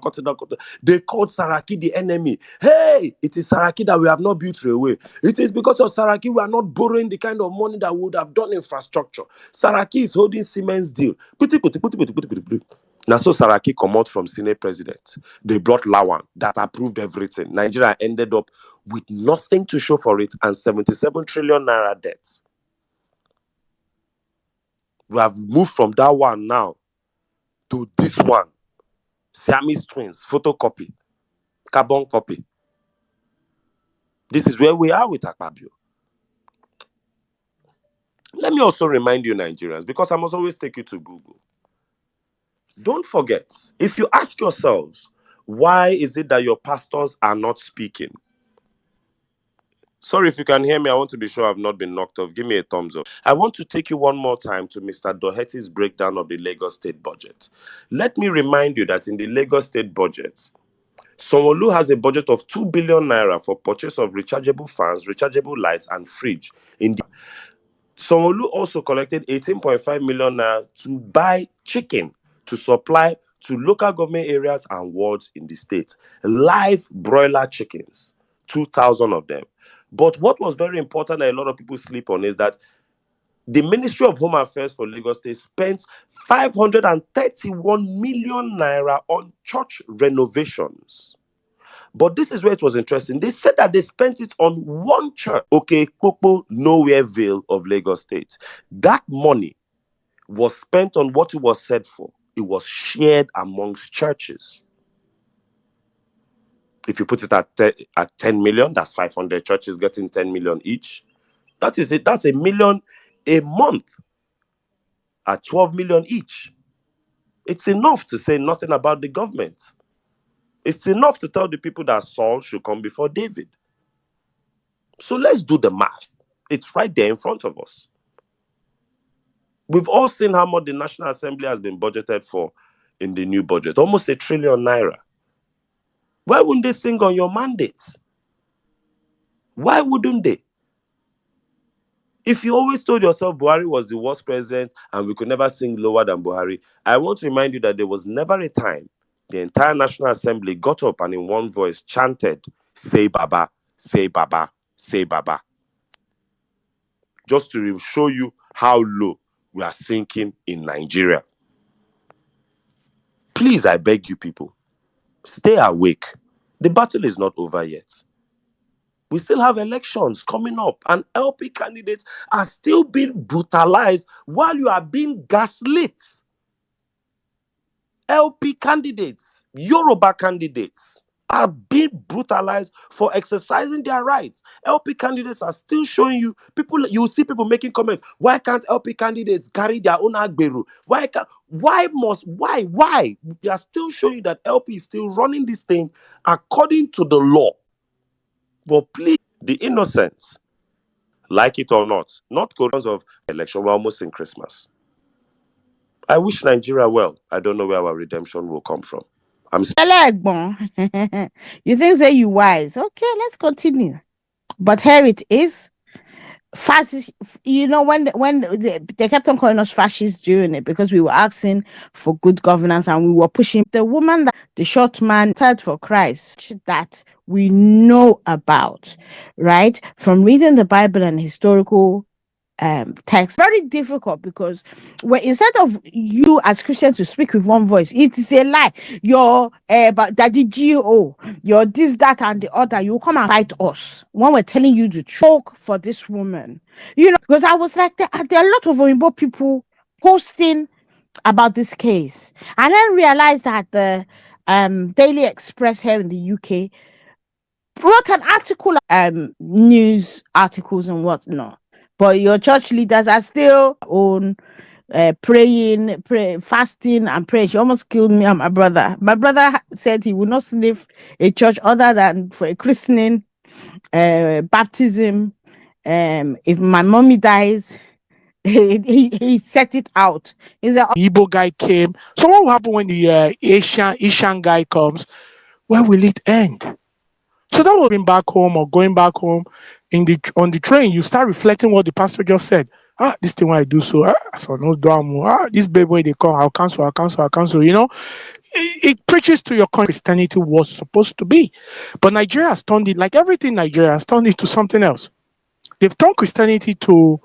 They called Saraki the enemy. Hey, it is Saraki that we have not built railway. It is because of Saraki we are not borrowing the kind of money that we would have done infrastructure. Saraki is holding Siemens deal. Now, so Saraki come out from Senate president. They brought Lawan that approved everything. Nigeria ended up with nothing to show for it and 77 trillion naira debt. We have moved from that one now to this one. Siamese twins, photocopy, carbon copy. This is where we are with Akpabio. Let me also remind you, Nigerians, because I must always take you to Google. Don't forget, if you ask yourselves, why is it that your pastors are not speaking? Sorry if you can hear me. I want to be sure I've not been knocked off. Give me a thumbs up. I want to take you one more time to Mr. Doherty's breakdown of the Lagos State budget. Let me remind you that in the Lagos State budget, Sanwo-Olu has a budget of 2 billion naira for purchase of rechargeable fans, rechargeable lights, and fridge. Sanwo-Olu also collected 18.5 million naira to buy chicken to supply to local government areas and wards in the state. Live broiler chickens, 2,000 of them. But what was very important that a lot of people sleep on is that the Ministry of Home Affairs for Lagos State spent 531 million naira on church renovations. But this is where it was interesting. They said that they spent it on one church, okay, Popo Nowhereville of Lagos State. That money was spent on what it was said for. It was shared amongst churches. If you put it at 10 million, that's 500 churches getting 10 million each. That is it. That's a million a month at 12 million each. It's enough to say nothing about the government. It's enough to tell the people that Saul should come before David. So let's do the math. It's right there in front of us. We've all seen how much the National Assembly has been budgeted for in the new budget. Almost 1 trillion naira. Why wouldn't they sing on your mandates? Why wouldn't they? If you always told yourself Buhari was the worst president and we could never sing lower than Buhari, I want to remind you that there was never a time the entire National Assembly got up and in one voice chanted, "Say Baba, say Baba, say Baba." Just to show you how low we are sinking in Nigeria. Please, I beg you people, stay awake. The battle is not over yet. We still have elections coming up, and LP candidates are still being brutalized while you are being gaslit. LP candidates, Yoruba candidates are being brutalized for exercising their rights. LP candidates are still showing you people. You see people making comments. Why can't LP candidates carry their own agberu? Why? They are still showing that LP is still running this thing according to the law. But please, the innocent, like it or not corruptions of election. We're almost in Christmas. I wish Nigeria well. I don't know where our redemption will come from. I'm You think say you wise. Okay, let's continue. But here it is. Fascist, when they kept on calling us fascists during it because we were asking for good governance and we were pushing the woman that the short man said for Christ that we know about, right? From reading the Bible and historical text, very difficult because instead of you as Christians to speak with one voice, it is a lie. You're but daddy GO, you're this, that, and the other. You come and fight us when we're telling you to choke for this woman. Because I was like, there are a lot of Oyinbo people posting about this case, and then realized that the Daily Express here in the UK wrote an article, news articles and whatnot. But your church leaders are still on praying, fasting and praying. She almost killed me and my brother. My brother said he would not leave a church other than for a christening, baptism. If my mommy dies, he set it out. He said, Igbo guy came. So what will happen when the Asian guy comes? Where will it end? So that was going back home or going back home on the train. You start reflecting what the pastor just said. This thing when I do so. So no drama. This baby when they come, I'll cancel. It preaches to your Christianity was supposed to be, but Nigeria has turned it, like everything. Nigeria has turned it to something else. They've turned Christianity to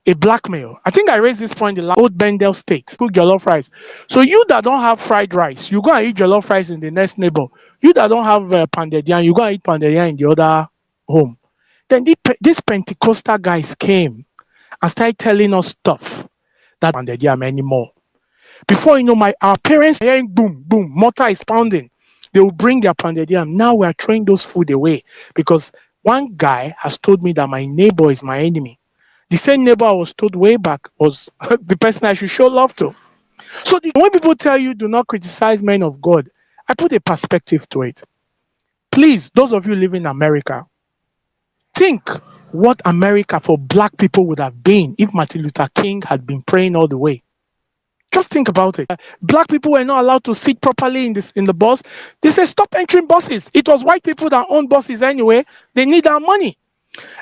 a blackmail. I think I raised this point in the old Bendel state. Cook jollof rice. So you that don't have fried rice, you go and eat jollof rice in the next neighbor. You that don't have pounded yam, you go and eat pounded yam in the other home. Then these Pentecostal guys came and started telling us stuff that pounded yam anymore. Before you know, our parents hearing boom, boom, mortar is pounding. They will bring their pounded yam. Now we are throwing those food away because one guy has told me that my neighbor is my enemy. The same neighbor I was told way back was the person I should show love to. So when people tell you do not criticize men of God, I put a perspective to it. Please, those of you living in America, think what America for black people would have been if Martin Luther King had been praying all the way. Just think about it. Black people were not allowed to sit properly in the bus. They said stop entering buses. It was white people that own buses anyway. They need our money.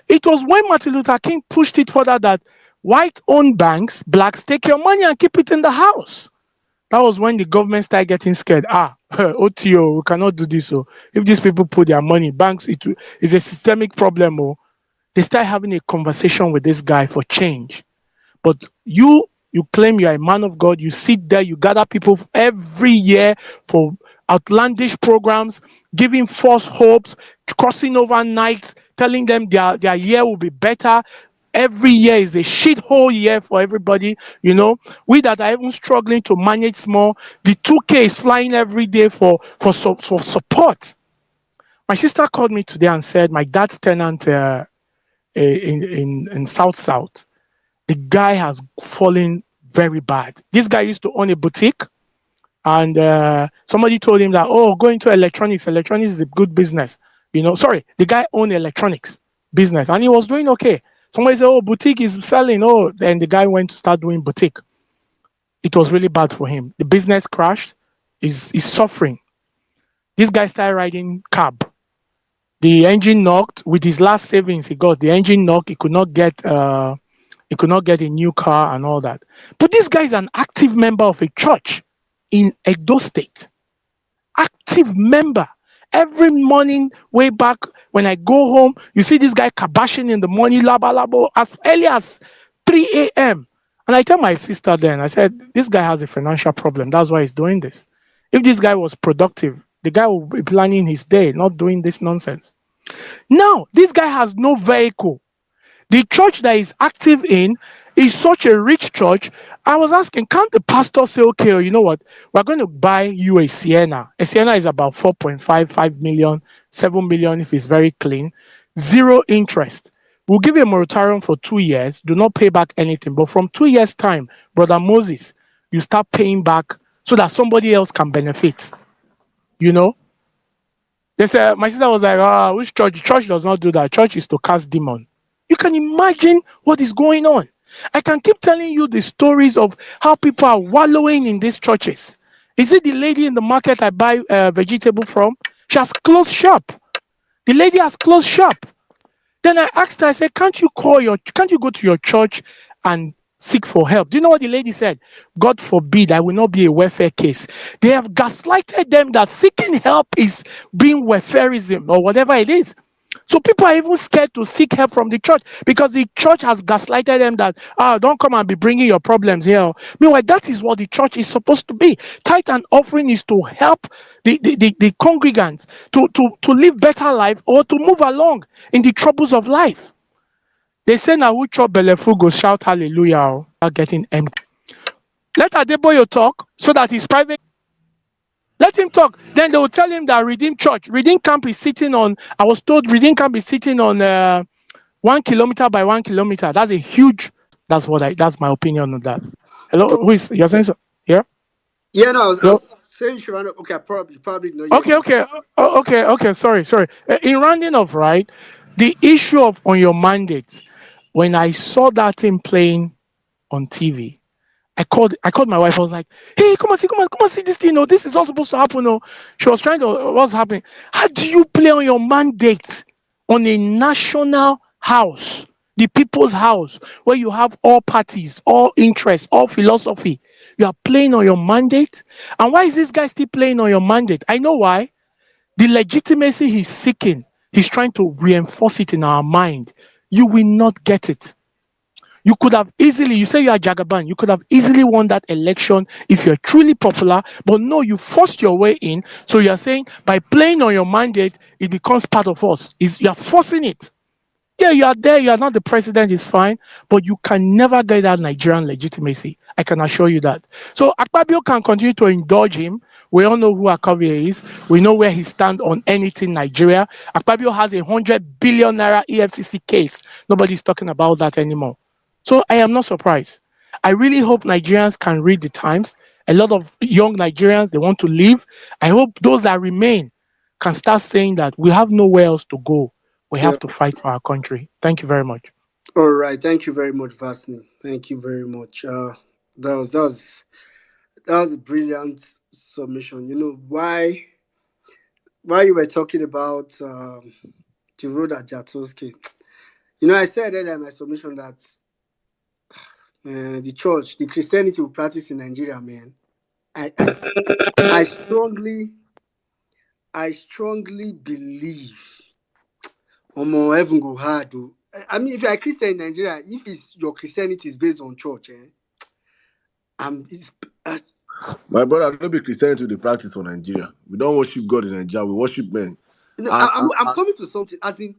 It was when Martin Luther King pushed it further that white-owned banks, blacks take your money and keep it in the house. That was when the government started getting scared. OTO, we cannot do this. So if these people put their money, banks, it's a systemic problem. They start having a conversation with this guy for change. But you claim you are a man of God. You sit there, you gather people every year for outlandish programs, giving false hopes, crossing over nights, telling them their year will be better. Every year is a shithole year for everybody. We that are even struggling to manage small, the 2K is flying every day for support. My sister called me today and said my dad's tenant in South South, the guy has fallen very bad. This guy used to own a boutique, and somebody told him that, go into electronics. Electronics is a good business. Sorry, the guy owned electronics business, and he was doing okay. Somebody said, boutique is selling. Then the guy went to start doing boutique. It was really bad for him. The business crashed. He's suffering. This guy started riding cab. The engine knocked. With his last savings he got, the engine knocked. He could not get a new car and all that. But this guy is an active member of a church in Edo State. Active member. Every morning, way back when I go home, you see this guy kabashing in the morning, labo labo, as early as 3 a.m. And I tell my sister then, I said, this guy has a financial problem. That's why he's doing this. If this guy was productive, the guy will be planning his day, not doing this nonsense. Now, this guy has no vehicle. The church that he's active in is such a rich church. I was asking, can't the pastor say, okay, you know what? We're going to buy you a Sienna. A Sienna is about 4.55 million, 7 million if it's very clean. Zero interest. We'll give you a moratorium for 2 years. Do not pay back anything. But from 2 years' time, Brother Moses, you start paying back so that somebody else can benefit. They said, my sister was like, which church? Church does not do that. Church is to cast demon. You can imagine what is going on. I can keep telling you the stories of how people are wallowing in these churches. Is it the lady in the market I buy vegetable from? She has closed shop. The lady has closed shop. Then I asked her, I said, can't you go to your church and seek for help? Do you know what the lady said? God forbid, I will not be a welfare case. They have gaslighted them that seeking help is being welfareism or whatever it is. So people are even scared to seek help from the church because the church has gaslighted them that, don't come and be bringing your problems here. Meanwhile, that is what the church is supposed to be. Tithe and offering is to help the congregants to live better life or to move along in the troubles of life. They say now who chop belefu go shout hallelujah without getting empty. Let Adeboyo talk so that his private. Let him talk. Then they will tell him that Redeem Camp is sitting on. I was told Redeem Camp is sitting on 1 kilometer by 1 kilometer. That's a huge. That's my opinion on that. Hello, who is your sense? Yeah. Yeah, no, I Hello? was saying, Shivano, okay, I probably know. Okay. Sorry. In rounding off, right? The issue of on your mandate. When I saw that thing playing on TV, I called my wife. I was like, "Hey, come and see this thing. This is not supposed to happen." She was trying to. What's happening? How do you play on your mandate on a national house, the people's house, where you have all parties, all interests, all philosophy? You are playing on your mandate. And why is this guy still playing on your mandate? I know why. The legitimacy he's seeking, he's trying to reinforce it in our mind. You will not get it. You could have easily, you say you are Jagaban, you could have easily won that election if you're truly popular, but no, you forced your way in. So you're saying by playing on your mandate, it becomes part of us. You're forcing it. Yeah, you are there, you are not the president, it's fine, but you can never get that Nigerian legitimacy. I can assure you that. So Akpabio can continue to indulge him. We all know who Akpabio is. We know where he stands on anything Nigeria. Akpabio has 100 billion naira EFCC case. Nobody's talking about that anymore. So I am not surprised. I really hope Nigerians can read the times. A lot of young Nigerians, they want to leave. I hope those that remain can start saying that we have nowhere else to go. We Yeah. have to fight for our country. Thank you very much. All right. Thank you very much, Vasni. Thank you very much. That was That was a brilliant submission. You know why you were talking about the road at Jato's case. You know, I said earlier in my submission that the church, the Christianity we practice in Nigeria, man. I I, I strongly believe heaven go hard. Oh. I mean, if you're a Christian in Nigeria, if it's your Christianity is based on church, it's, My brother, don't be Christianity the practice for Nigeria. We don't worship God in Nigeria. We worship men. no, And, I'm coming to something. As in,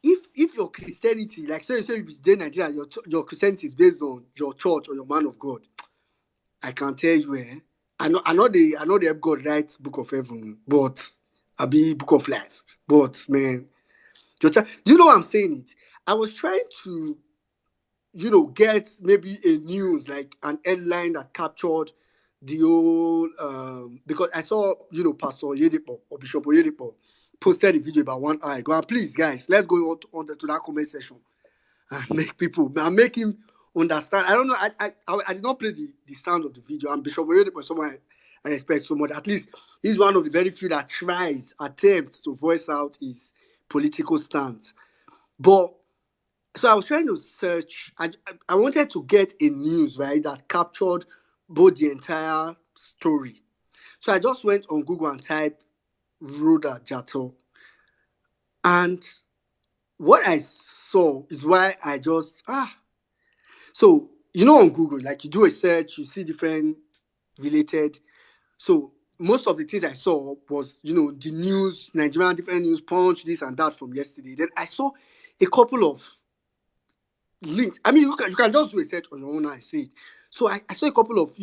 if your Christianity, like say you be in Nigeria, your Christianity is based on your church or your man of God, I can tell you, I know they have God write Book of Heaven, but I be Book of Life. But man, do you know what I'm saying? It. I was trying to, get maybe a news like an headline that captured the whole because I saw Pastor Yedipo or Bishop Yedipo posted a video about one eye. Go on, please, guys, let's go on to that comment section and make him understand. I don't know. I did not play the sound of the video. And Bishop Oyede someone I respect so much. At least he's one of the very few that attempts to voice out his political stance. But so I was trying to search. I wanted to get a news right that captured both the entire story. So I just went on Google and typed Rhoda Jato, and what I saw is why I just So, on Google, like you do a search, you see different related. So, most of the things I saw was, the news, Nigerian different news, Punch, this and that from yesterday. Then I saw a couple of links. I mean, you can just do a search on your own and see it. So, I saw a couple of,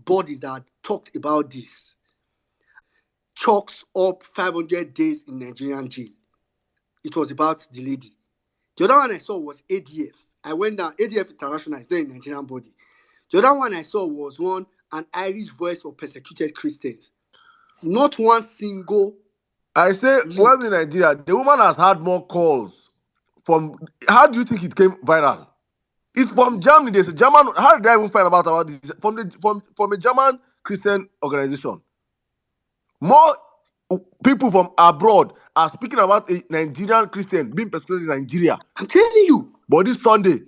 bodies that talked about this. Chalks up 500 days in Nigerian jail. It was about the lady. The other one I saw was ADF. I went down, ADF International is not a Nigerian body. The other one I saw was an Irish voice of persecuted Christians. Not one single. I say, link. well, in Nigeria, the woman has had more calls from. How do you think it came viral? It's from Germany. There's a German. How did I even find about this? From a German Christian organization. More people from abroad are speaking about a Nigerian Christian being persecuted in Nigeria. I'm telling you. But this Sunday,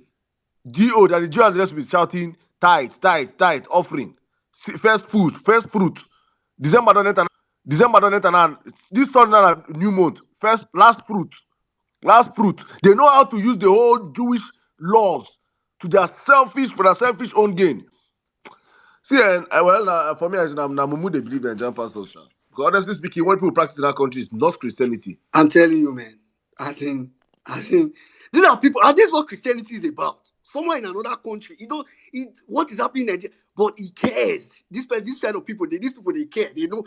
GO, that the Jew and the rest will be shouting, tithe, offering, first fruit. December don't enter. This Sunday, new month, last fruit. They know how to use the whole Jewish laws for their selfish own gain. See, for me, I'm Mumu, they believe in Nigerian pastors. Because honestly speaking, what people practice in that country is not Christianity. I'm telling you, man. As in, these are people, and this is what Christianity is about. Someone in another country, what is happening in Nigeria, but he cares. This set of people, these people, they care. They know,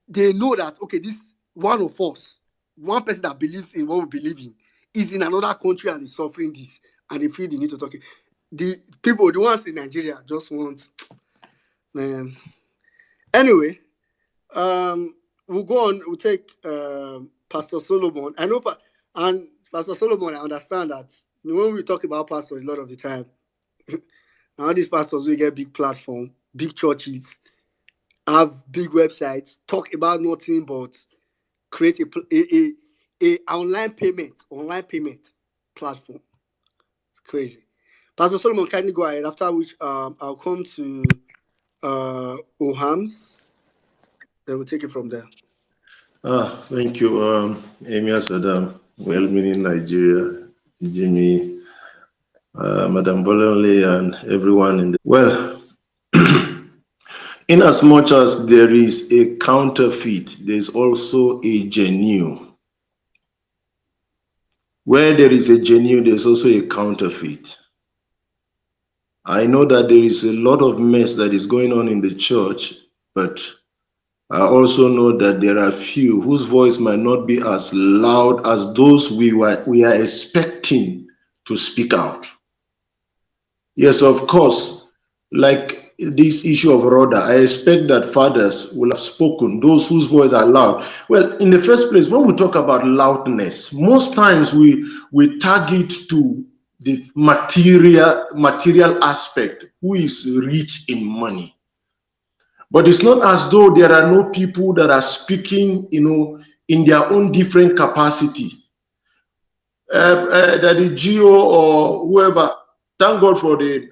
they know that, okay, this one of us, one person that believes in what we believe in, is in another country and is suffering this, and they feel the need to talk. The people, the ones in Nigeria, just want, man. Anyway, we'll go on. We'll take Pastor Solomon. I know, and Pastor Solomon, I understand that when we talk about pastors a lot of the time, now these pastors will get big platform, big churches, have big websites, talk about nothing but create a online payment platform. It's crazy. Pastor Solomon, kindly go ahead. After which, I'll come to Ohams. Then we'll take it from there. Thank you, Emir Saddam, well-meaning Nigeria, Jimmy, Madam Bolanle, and everyone in the. Well, in as much as there is a counterfeit, there's also a genuine. Where there is a genuine, there's also a counterfeit. I know that there is a lot of mess that is going on in the church, but I also know that there are few whose voice might not be as loud as those we are expecting to speak out. Yes, of course, like this issue of Rhoda, I expect that fathers will have spoken, those whose voice are loud. Well, in the first place, when we talk about loudness, most times we target to the material aspect, who is rich in money. But it's not as though there are no people that are speaking, in their own different capacity. That the Geo or whoever, thank God for the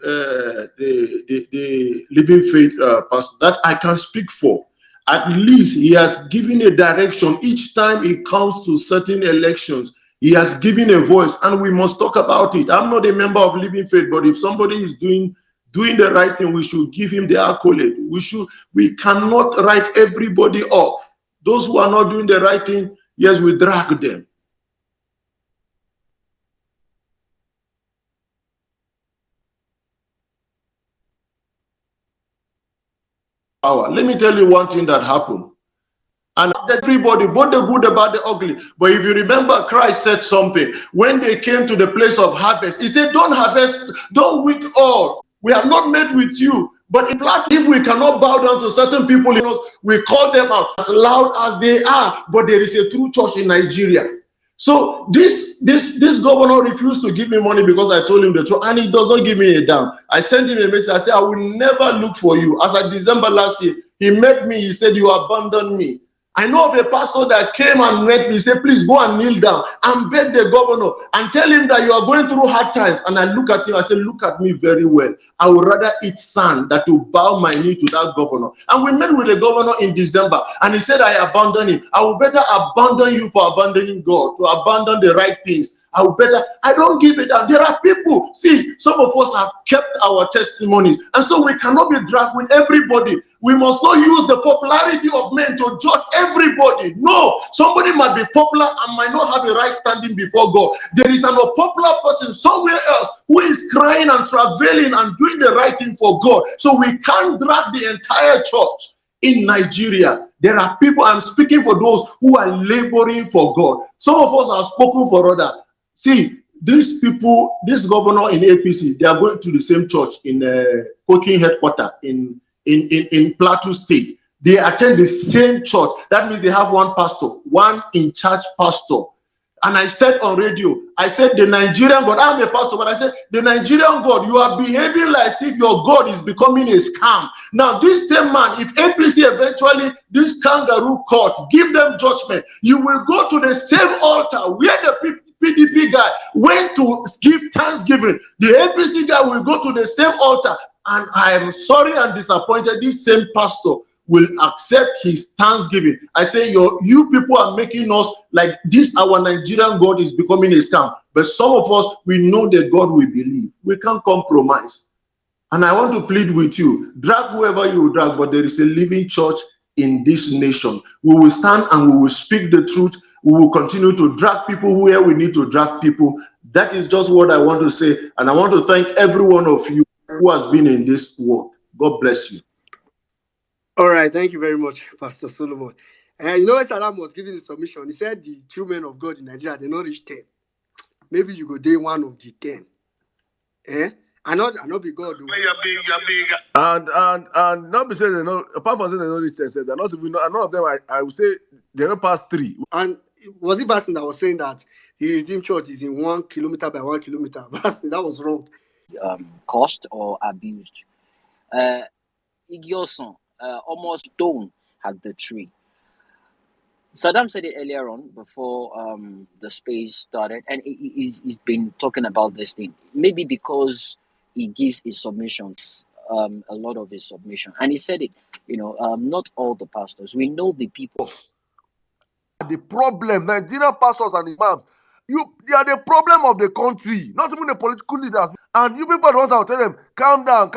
living faith pastor that I can speak for. At least he has given a direction each time it comes to certain elections. He has given a voice, and we must talk about it. I'm not a member of Living Faith, but if somebody is doing the right thing, we should give him the accolade. We cannot write everybody off. Those who are not doing the right thing, yes, we drag them. Let me tell you one thing that happened. And everybody, both the good, the bad, the ugly. But if you remember, Christ said something. When they came to the place of harvest, he said, don't harvest, don't wheat all. We have not met with you. But if we cannot bow down to certain people, we call them out as loud as they are. But there is a true church in Nigeria. So this governor refused to give me money because I told him the truth, and he does not give me a damn. I sent him a message. I said, I will never look for you. As of December last year, he met me. He said, you abandoned me. I know of a pastor that came and met me. He said, please go and kneel down and beg the governor and tell him that you are going through hard times. And I look at him, I said, look at me very well. I would rather eat sand than to bow my knee to that governor. And we met with the governor in December, and he said, I abandoned him. I would better abandon you for abandoning God, to abandon the right things. I don't give it up. There are people, see, some of us have kept our testimonies, and so we cannot be dragged with everybody. We must not use the popularity of men to judge everybody. No, somebody might be popular and might not have a right standing before God. There is an unpopular person somewhere else who is crying and travailing and doing the right thing for God. So we can't drag the entire church. In Nigeria, there are people, I'm speaking for those who are laboring for God. Some of us have spoken for others. See, these people, this governor in APC, they are going to the same church in Kokin headquarters in Plateau State. They attend the same church. That means they have one pastor, one in charge pastor. And I said on radio, I said the Nigerian God, I'm a pastor, but I said the Nigerian God, you are behaving like if your God is becoming a scam. Now, this same man, if APC eventually, this kangaroo court, give them judgment, you will go to the same altar where the PDP guy went to give thanksgiving. The APC guy will go to the same altar. And I am sorry and disappointed, this same pastor will accept his thanksgiving. I say, you people are making us like this, our Nigerian God is becoming a scam. But some of us, we know the God we believe. We can't compromise. And I want to plead with you, drag whoever you drag, but there is a living church in this nation. We will stand and we will speak the truth. We will continue to drag people where we need to drag people. That is just what I want to say. And I want to thank every one of you who has been in this work. God bless you. All right, thank you very much, Pastor Solomon. You know when Saddam was giving the submission, he said the true men of God in Nigeria, they not reach 10. Maybe you go day one of the 10. I not be God. And not be saying they know, apart from saying they know reach 10, they're not even, and none of them, I would say, they don't pass 3. And was it Bastin that was saying that the Redeemed Church is in 1 kilometer by 1 kilometer? Bastin, that was wrong. Cost or abused. Igioson almost stone at the tree. Saddam said it earlier on before the space started, and he's been talking about this thing. Maybe because he gives his submissions, a lot of his submission, and he said it. Not all the pastors. We know the people. The problem, Nigerian pastors and imams, they are the problem of the country, not even the political leaders. And you people are the ones that will tell them, calm down,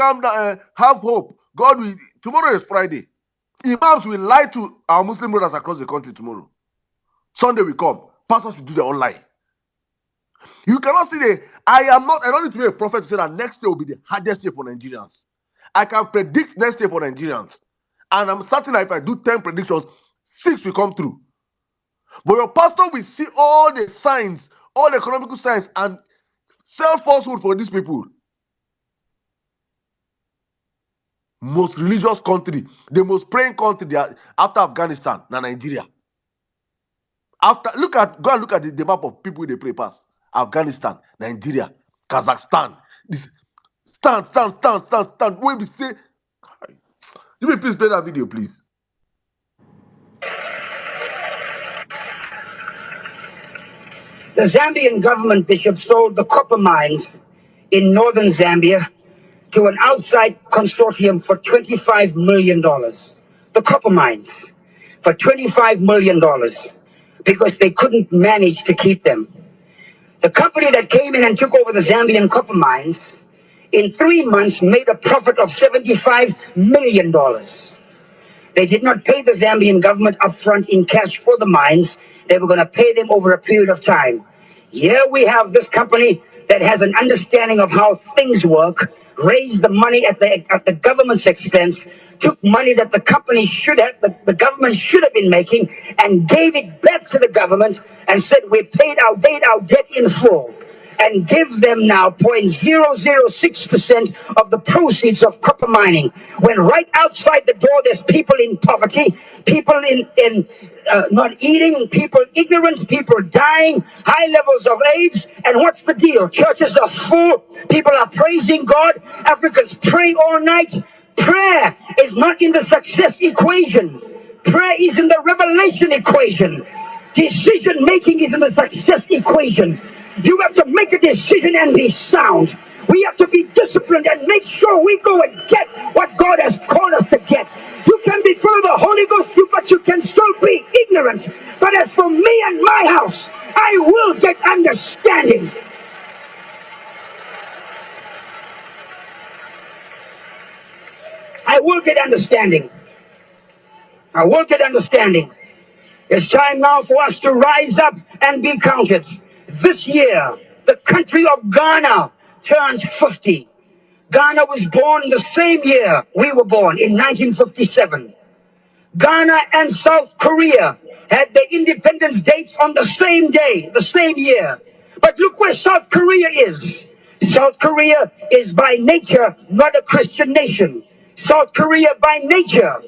have hope. God will. Tomorrow is Friday. Imams will lie to our Muslim brothers across the country tomorrow. Sunday will come. Pastors will do their own lie. You cannot see I don't need to be a prophet to say that next year will be the hardest year for Nigerians. I can predict next year for Nigerians. And I'm certain that if I do 10 predictions, 6 will come through. But your pastor will see all the signs, all the economical signs, and sell falsehood for these people. Most religious country, the most praying country after Afghanistan, Nigeria. Go and look at the map of people they pray past. Afghanistan, Nigeria, Kazakhstan. This stand. Where we say, You may please play that video, please. The Zambian government, Bishop, sold the copper mines in northern Zambia to an outside consortium for $25 million. The copper mines for $25 million because they couldn't manage to keep them. The company that came in and took over the Zambian copper mines in 3 months made a profit of $75 million. They did not pay the Zambian government upfront in cash for the mines. They were going to pay them over a period of time. Here we have this company that has an understanding of how things work, raised the money at the government's expense, took money that the company should have, the government should have been making, and gave it back to the government and said, we paid our debt in full, and give them now 0.006% of the proceeds of copper mining. When right outside the door, there's people in poverty, people in not eating, people ignorant, people dying, high levels of AIDS. And what's the deal? Churches are full, people are praising God, Africans praying all night. Prayer is not in the success equation. Prayer is in the revelation equation. Decision making is in the success equation. You have to make a decision and be sound. We have to be disciplined and make sure we go and get what God has called us to get. You can be full of the Holy Ghost, but you can still be ignorant. But as for me and my house, I will get understanding. I will get understanding. I will get understanding. It's time now for us to rise up and be counted. This year, the country of Ghana turns 50. Ghana was born the same year we were born, in 1957. Ghana and South Korea had their independence dates on the same day, the same year. But look where South Korea is. South Korea is by nature not a Christian nation. South Korea by nature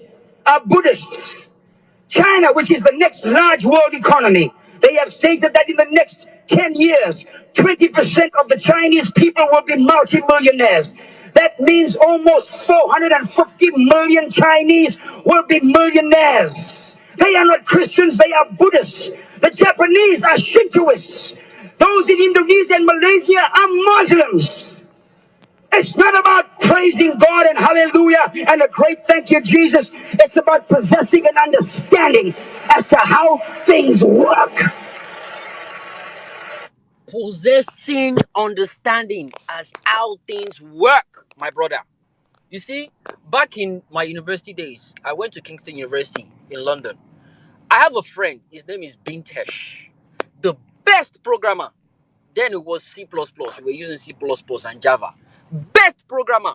are Buddhists. China, which is the next large world economy, they have stated that in the next 10 years, 20% of the Chinese people will be multimillionaires. That means almost 450 million Chinese will be millionaires. They are not Christians, they are Buddhists. The Japanese are Shintoists. Those in Indonesia and Malaysia are Muslims. It's not about praising God and hallelujah and a great thank you, Jesus. It's about possessing an understanding as to how things work. Possessing understanding as how things work, my brother. You see, back in my university days, I went to Kingston University in London. I have a friend, his name is Bintesh, the best programmer. Then it was C++. We were using C++ and Java. Best programmer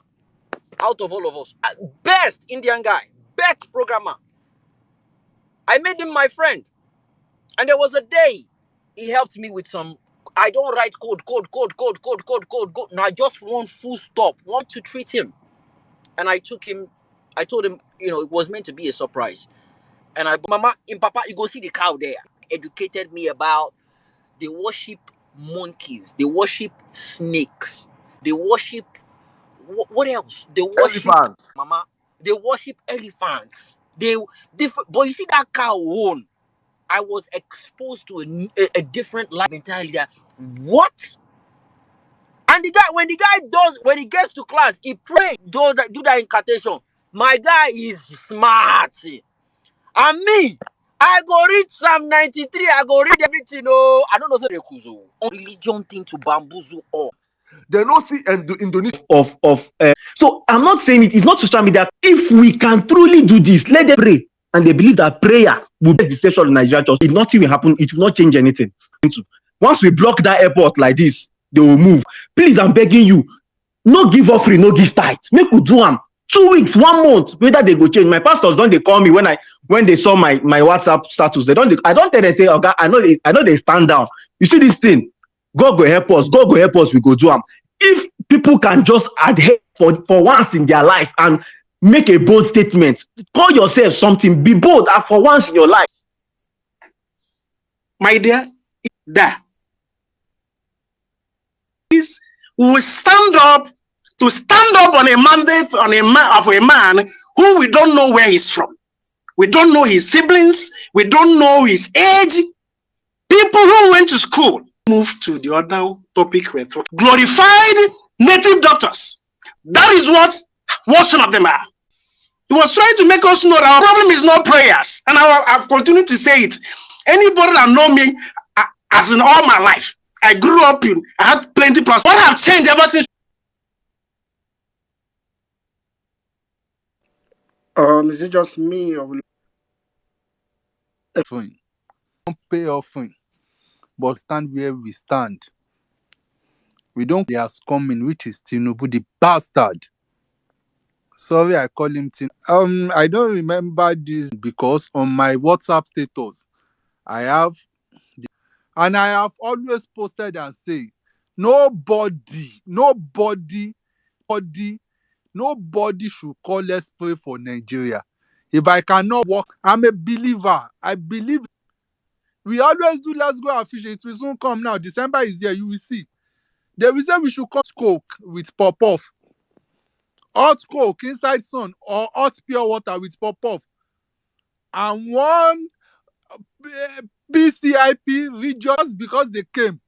out of all of us. Best Indian guy. Best programmer. I made him my friend. And there was a day he helped me with some. I don't write code. Now I just want full stop. Want to treat him. And I told him, it was meant to be a surprise. And I, Mama, in Papa, you go see the cow there. Educated me about they worship monkeys, they worship snakes, they worship what else? They worship Elephants. Mama. They worship elephants. But you see that cow one. I was exposed to a different life entirely. That what? And when he gets to class, he pray, do that incantation. My guy is smart. And me, I go read Psalm 93. I go read everything. Oh, I don't know so they kuzo. Religion thing to bamboozle all. They not see Indonesia. So I'm not saying it is not social media. If we can truly do this, let them pray. And they believe that prayer will be the deception of Nigeria church. If nothing will happen, it will not change anything. Once we block that airport like this, they will move. Please, I'm begging you, no give offering, no give tithe. Make we do them 2 weeks, 1 month, whether they go change. My pastors don't they call me when they saw my WhatsApp status. I don't tell them say, okay, I know they stand down. You see this thing, God go help us, we go do them. If people can just adhere for once in their life and make a bold statement, call yourself something, be bold for once in your life. My dear, that we stand up on a mandate of a man who we don't know where he's from. We don't know his siblings. We don't know his age. People who went to school. Move to the other topic. Glorified native doctors. That is what some of them are. He was trying to make us know that our problem is not prayers. And I've continued to say it. Anybody that know me as in all my life, I grew up in, I had plenty of. What have changed ever since? Is it just me or Don't pay offering, but stand where we stand. We don't. He has coming, which is Tinubu, the bastard. Sorry, I call him Tinubu. I don't remember this because on my WhatsApp status, I have, and I have always posted and say, nobody should call let's pray for Nigeria. If I cannot work, I'm a believer. I believe. We always do let's go and fish. It will soon come now. December is there. You will see. They will say we should cut coke with pop-off. Hot coke inside sun or hot pure water with pop-off. And one PCIP regions because they came.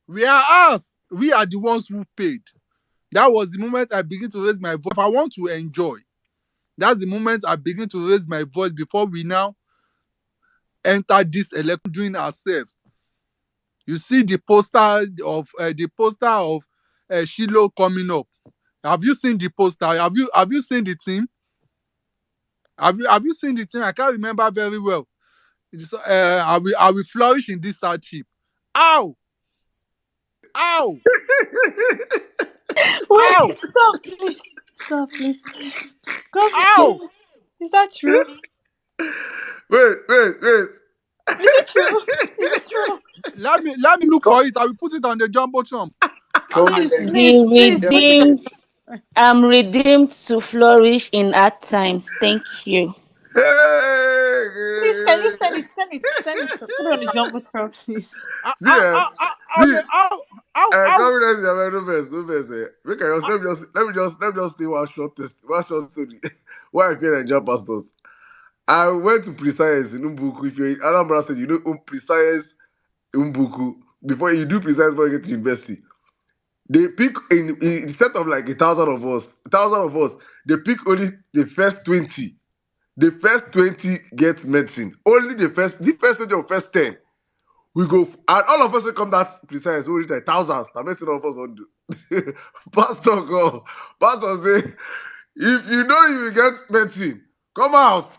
We are asked. We are the ones who paid. That was the moment I begin to raise my voice. If I want to enjoy, that's the moment I begin to raise my voice before we now enter this election doing ourselves. You see the poster of Shiloh coming up. Have you seen the poster? Have you seen the team? Have you seen the team? I can't remember very well. I will flourish in this hardship. Ow! Ow! Wait, Ow! stop, please. Stop, please. God Ow! forbid. Is that true? Wait. Is it true? Is it true? Let me look for it. I will put it on the jumbotron. Please, Legacy? please, The please put it on. redeemed, I'm redeemed to flourish in hard times. Thank you. Please, can you Hey. send it. Put it on the jumbotron, please. Ow! See, Ow! Ow! Ow! see, Ow! Ow! Ow! confidence in my no verse. Make I just let me just say one short story. Why I feel Nigerian pastors. I went to Precise in Umbuku. If you Anambra said you know Precise Umbuku before you do Precise before you get to university. They pick instead of like 1,000 of us, they pick only the first 20. The first 20 get medicine. Only the first 20 or first 10. We go, and all of us will come that precise. We reach like thousands. That makes all of us want to. Pastor go. Pastor say, if you know you will get medicine, come out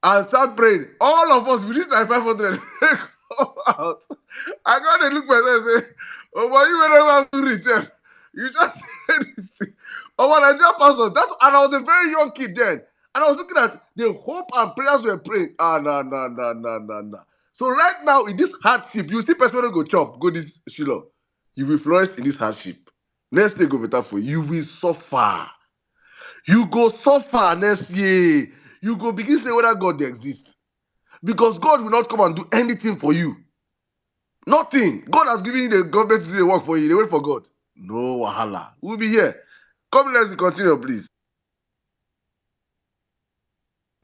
and start praying. All of us, we reach like 500. Come out. I got to look myself and say, oh, but you will never do return. You just said this thing. Oh, when I just pastor, that, and I was a very young kid then. And I was looking at the hope and prayers we were praying. No. So right now, in this hardship, you see person wey go chop, go this Shiloh. You will flourish in this hardship. Next year go better for you. You will suffer. You go suffer next year. You go begin say whether God dey exist. Because God will not come and do anything for you. Nothing. God has given you the government to do the work for you. They wait for God. No wahala. We'll be here. Come, let's continue, please.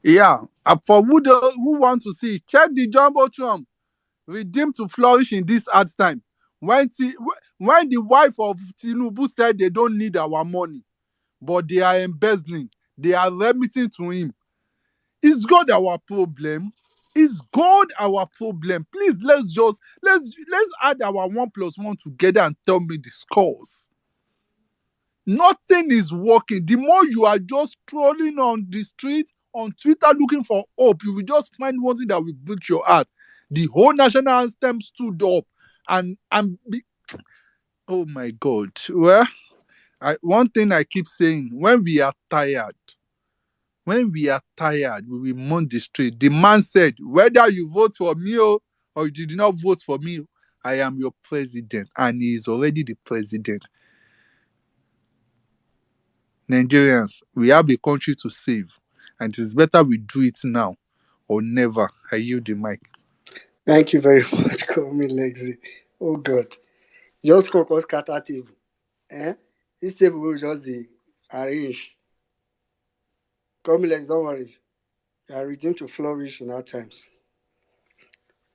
Yeah. For who want to see, check the jumbotron. Redeemed to flourish in this hard time. When the wife of Tinubu said they don't need our money, but they are embezzling, they are remitting to him. Is God our problem? Is God our problem? Please, let's add our 1+1 together and tell me the scores. Nothing is working. The more you are just strolling on the street, on Twitter looking for hope, you will just find one thing that will break your heart. The whole national anthem stood up oh my God. Well, one thing I keep saying, when we are tired, we will mourn the street. The man said, whether you vote for me or you did not vote for me, I am your president, and he is already the president. Nigerians, we have a country to save, and it is better we do it now or never. I yield the mic. Thank you very much, call me Lexi. Oh God. Just focus scatter table. Eh? This table will just the arrange. Commonwealth, don't worry. You are redeemed to flourish in our times.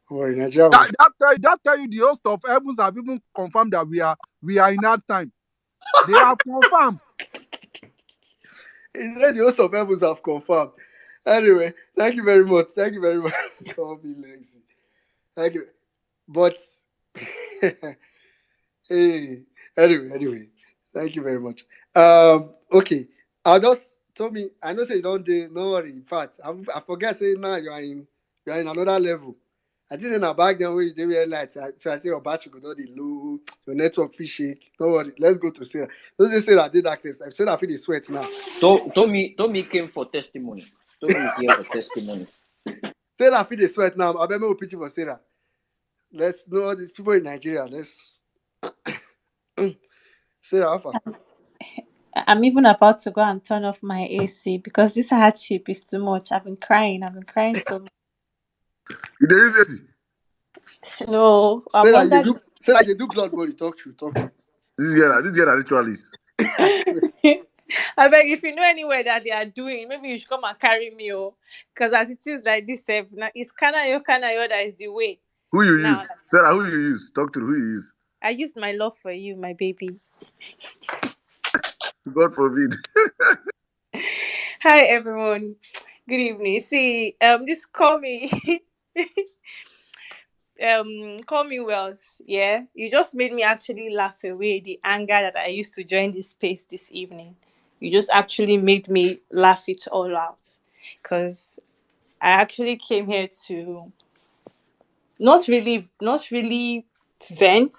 Don't worry, Nigeria will. That tell you the host of heavens have even confirmed that we are in that time. They have confirmed. He said the host of heavens have confirmed. Anyway, thank you very much. Thank you very much. Call me lazy. Thank you. But hey, anyway, thank you very much. Okay. I'll just told me. I know say you don't do. No worry. In fact, I forget saying now you are in another level. I just say now back then when you did realize. So I say your battery go down the low, your network fit shake. Don't worry. Let's go to Sarah. Don't just say that I did that case. I said I feel the sweat now. Tommy came for testimony. Tommy is here for testimony. Sarah feel the sweat now. I bet me will pity for Sarah. Let's know these people in Nigeria. Let's Sarah Alpha. I'm even about to go and turn off my AC because this hardship is too much. I've been crying. I've been crying so much. You dey use AC? No, I'm under. Sarah, you do blood money. Talk true. This girl a ritualist. I swear. I beg if you know anywhere that they are doing, maybe you should come and carry me, oh. Because as it is like this, now it's Kanayo that is the way. Who you Now, use? Sarah, who you use? Talk to who you use. I used my love for you, my baby. God forbid. Hi everyone. Good evening. See, just call me call me Wells. Yeah. You just made me actually laugh away the anger that I used to join this space this evening. You just actually made me laugh it all out. Cause I actually came here to not really vent,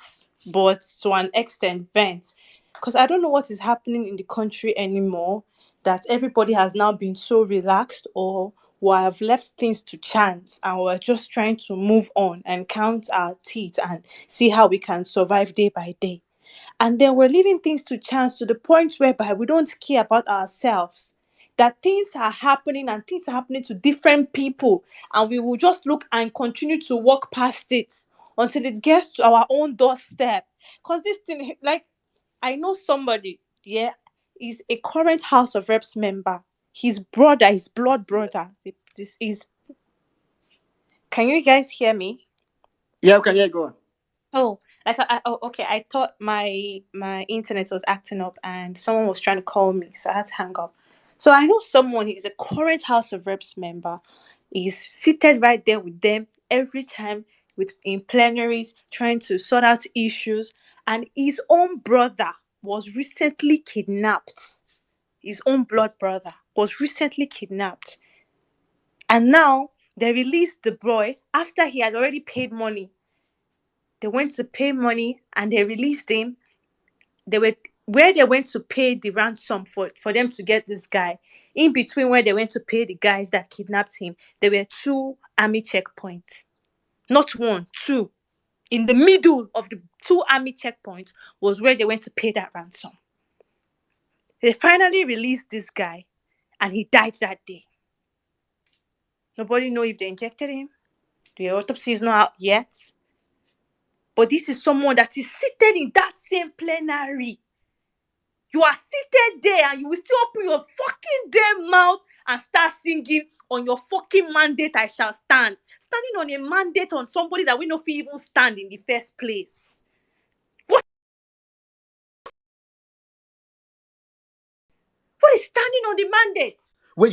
but to an extent vent. Because I don't know what is happening in the country anymore, that everybody has now been so relaxed, or we have left things to chance and we're just trying to move on and count our teeth and see how we can survive day by day. And then we're leaving things to chance to the point whereby we don't care about ourselves. That things are happening and things are happening to different people, and we will just look and continue to walk past it until it gets to our own doorstep. Because this thing, like, I know somebody, yeah, is a current House of Reps member. His brother, his blood brother. This is. Can you guys hear me? Yeah, okay, yeah, go on. Oh, okay. I thought my internet was acting up and someone was trying to call me, so I had to hang up. So I know someone. He's a current House of Reps member. He's seated right there with them every time with in plenaries, trying to sort out issues. And his own brother was recently kidnapped. His own blood brother was recently kidnapped, and now they released the boy after he had already paid money. They went to pay money and they released him. They were where they went to pay the ransom for them to get this guy. In between where they went to pay the guys that kidnapped him, there were two army checkpoints. Not one, two. In the middle of the two army checkpoints was where they went to pay that ransom. They finally released this guy and he died that day. Nobody know if they injected him. The autopsy is not out yet. But this is someone that is seated in that same plenary. You are seated there and you will still open your fucking damn mouth and start singing on your fucking mandate I shall stand. Standing on a mandate on somebody that we know if even stand in the first place. What is standing on the mandate? Where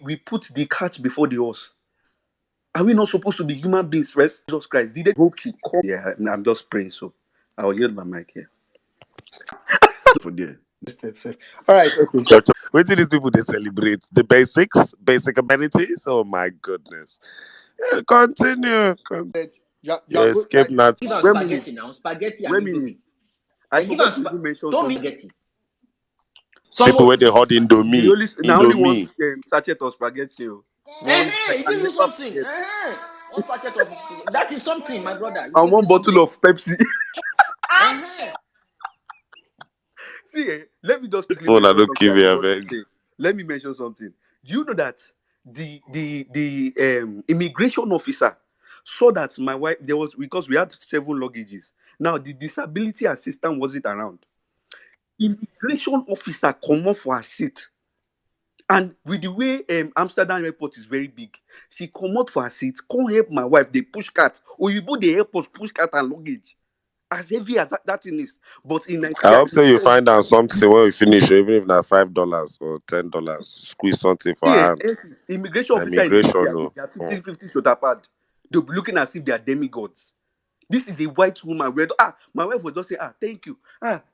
we put the cart before the horse. Are we not supposed to be human beings first? Jesus Christ, did they hope she come? Yeah, I'm just praying, so I'll yield my mic here. For there. All right, okay. Wait till these people they celebrate the basic amenities. Oh my goodness. Yeah, continue. You escape not. Give us Wait a spaghetti minute. now. Spaghetti Wait and a minute. indomie. I Then give forgot us to even mention Tommy something. spaghetti. People where Somebody they give us hot spaghetti. Indomie. Now only one Indomie. sachet of spaghetti. He I can give you never something. forget. One packet of that is something, my brother. You And give one me bottle something. of Pepsi. See, let me just quickly Oh, I mention don't something give I me a forgot to beg. say. Let me mention something. Do you know that the immigration officer saw that my wife there was because we had 7 luggages. Now the disability assistant wasn't around. Immigration officer come off for her seat And with the way Amsterdam airport is very big, she come out for her seat, come help my wife. They push cart. Or you put the airport push cart and luggage. As heavy as that thing is. But in I Nigeria, hope they so you tell you, find out something when we finish, even if not $5 or $10. Squeeze something for yeah, hand. immigration officer in Immigration, Nigeria, no. if they are 50-50 shoulder pad, they'll be looking as if they are demigods. This is a white woman. My wife would just say, thank you.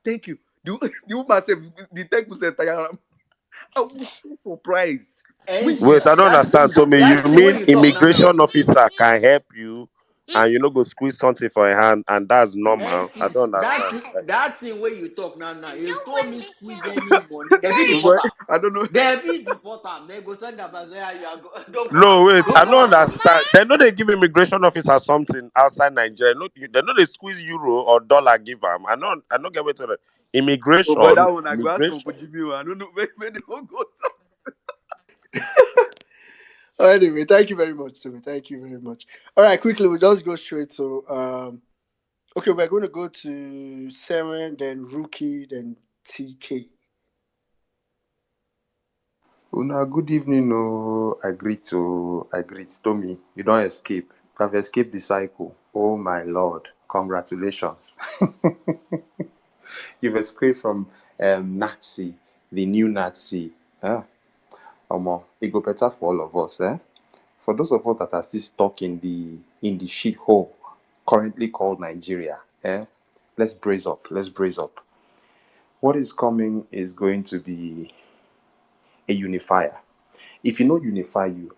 Thank you. The woman said, the thank you said, I was so surprised. And When see, Wait, I don't understand. Tommy, you that thing when mean you talk now, now. immigration officer can help you and you know go squeeze something for a hand and that's And normal? I see, don't understand. that thing when you talk now, now. You told me squeeze any money. They be boy, deporter. I don't know. They be deporter. They go send them as well. You are go. No, wait, Don't I come don't out for me. understand. They know they give immigration officer something outside Nigeria. No, they know they squeeze euro or dollar give them. I don't get what to the Oh boy, immigration. that one I go ask Uncle Immigration. Jimmy. I don't know where they don't go. Anyway, thank you very much, Timmy. Thank you very much. All right, quickly, we'll just go straight to okay, we're going to go to Seren, then Rookie, then TK. Una good evening, I greet Tommy. You don't escape. You have escaped the cycle. Oh my lord. Congratulations. You've escaped from Nazi, the new Nazi. It go better for all of us, eh? For those of us that are still stuck in the shit hole currently called Nigeria, eh? Let's brace up. Let's brace up. What is coming is going to be a unifier. If you no unify you,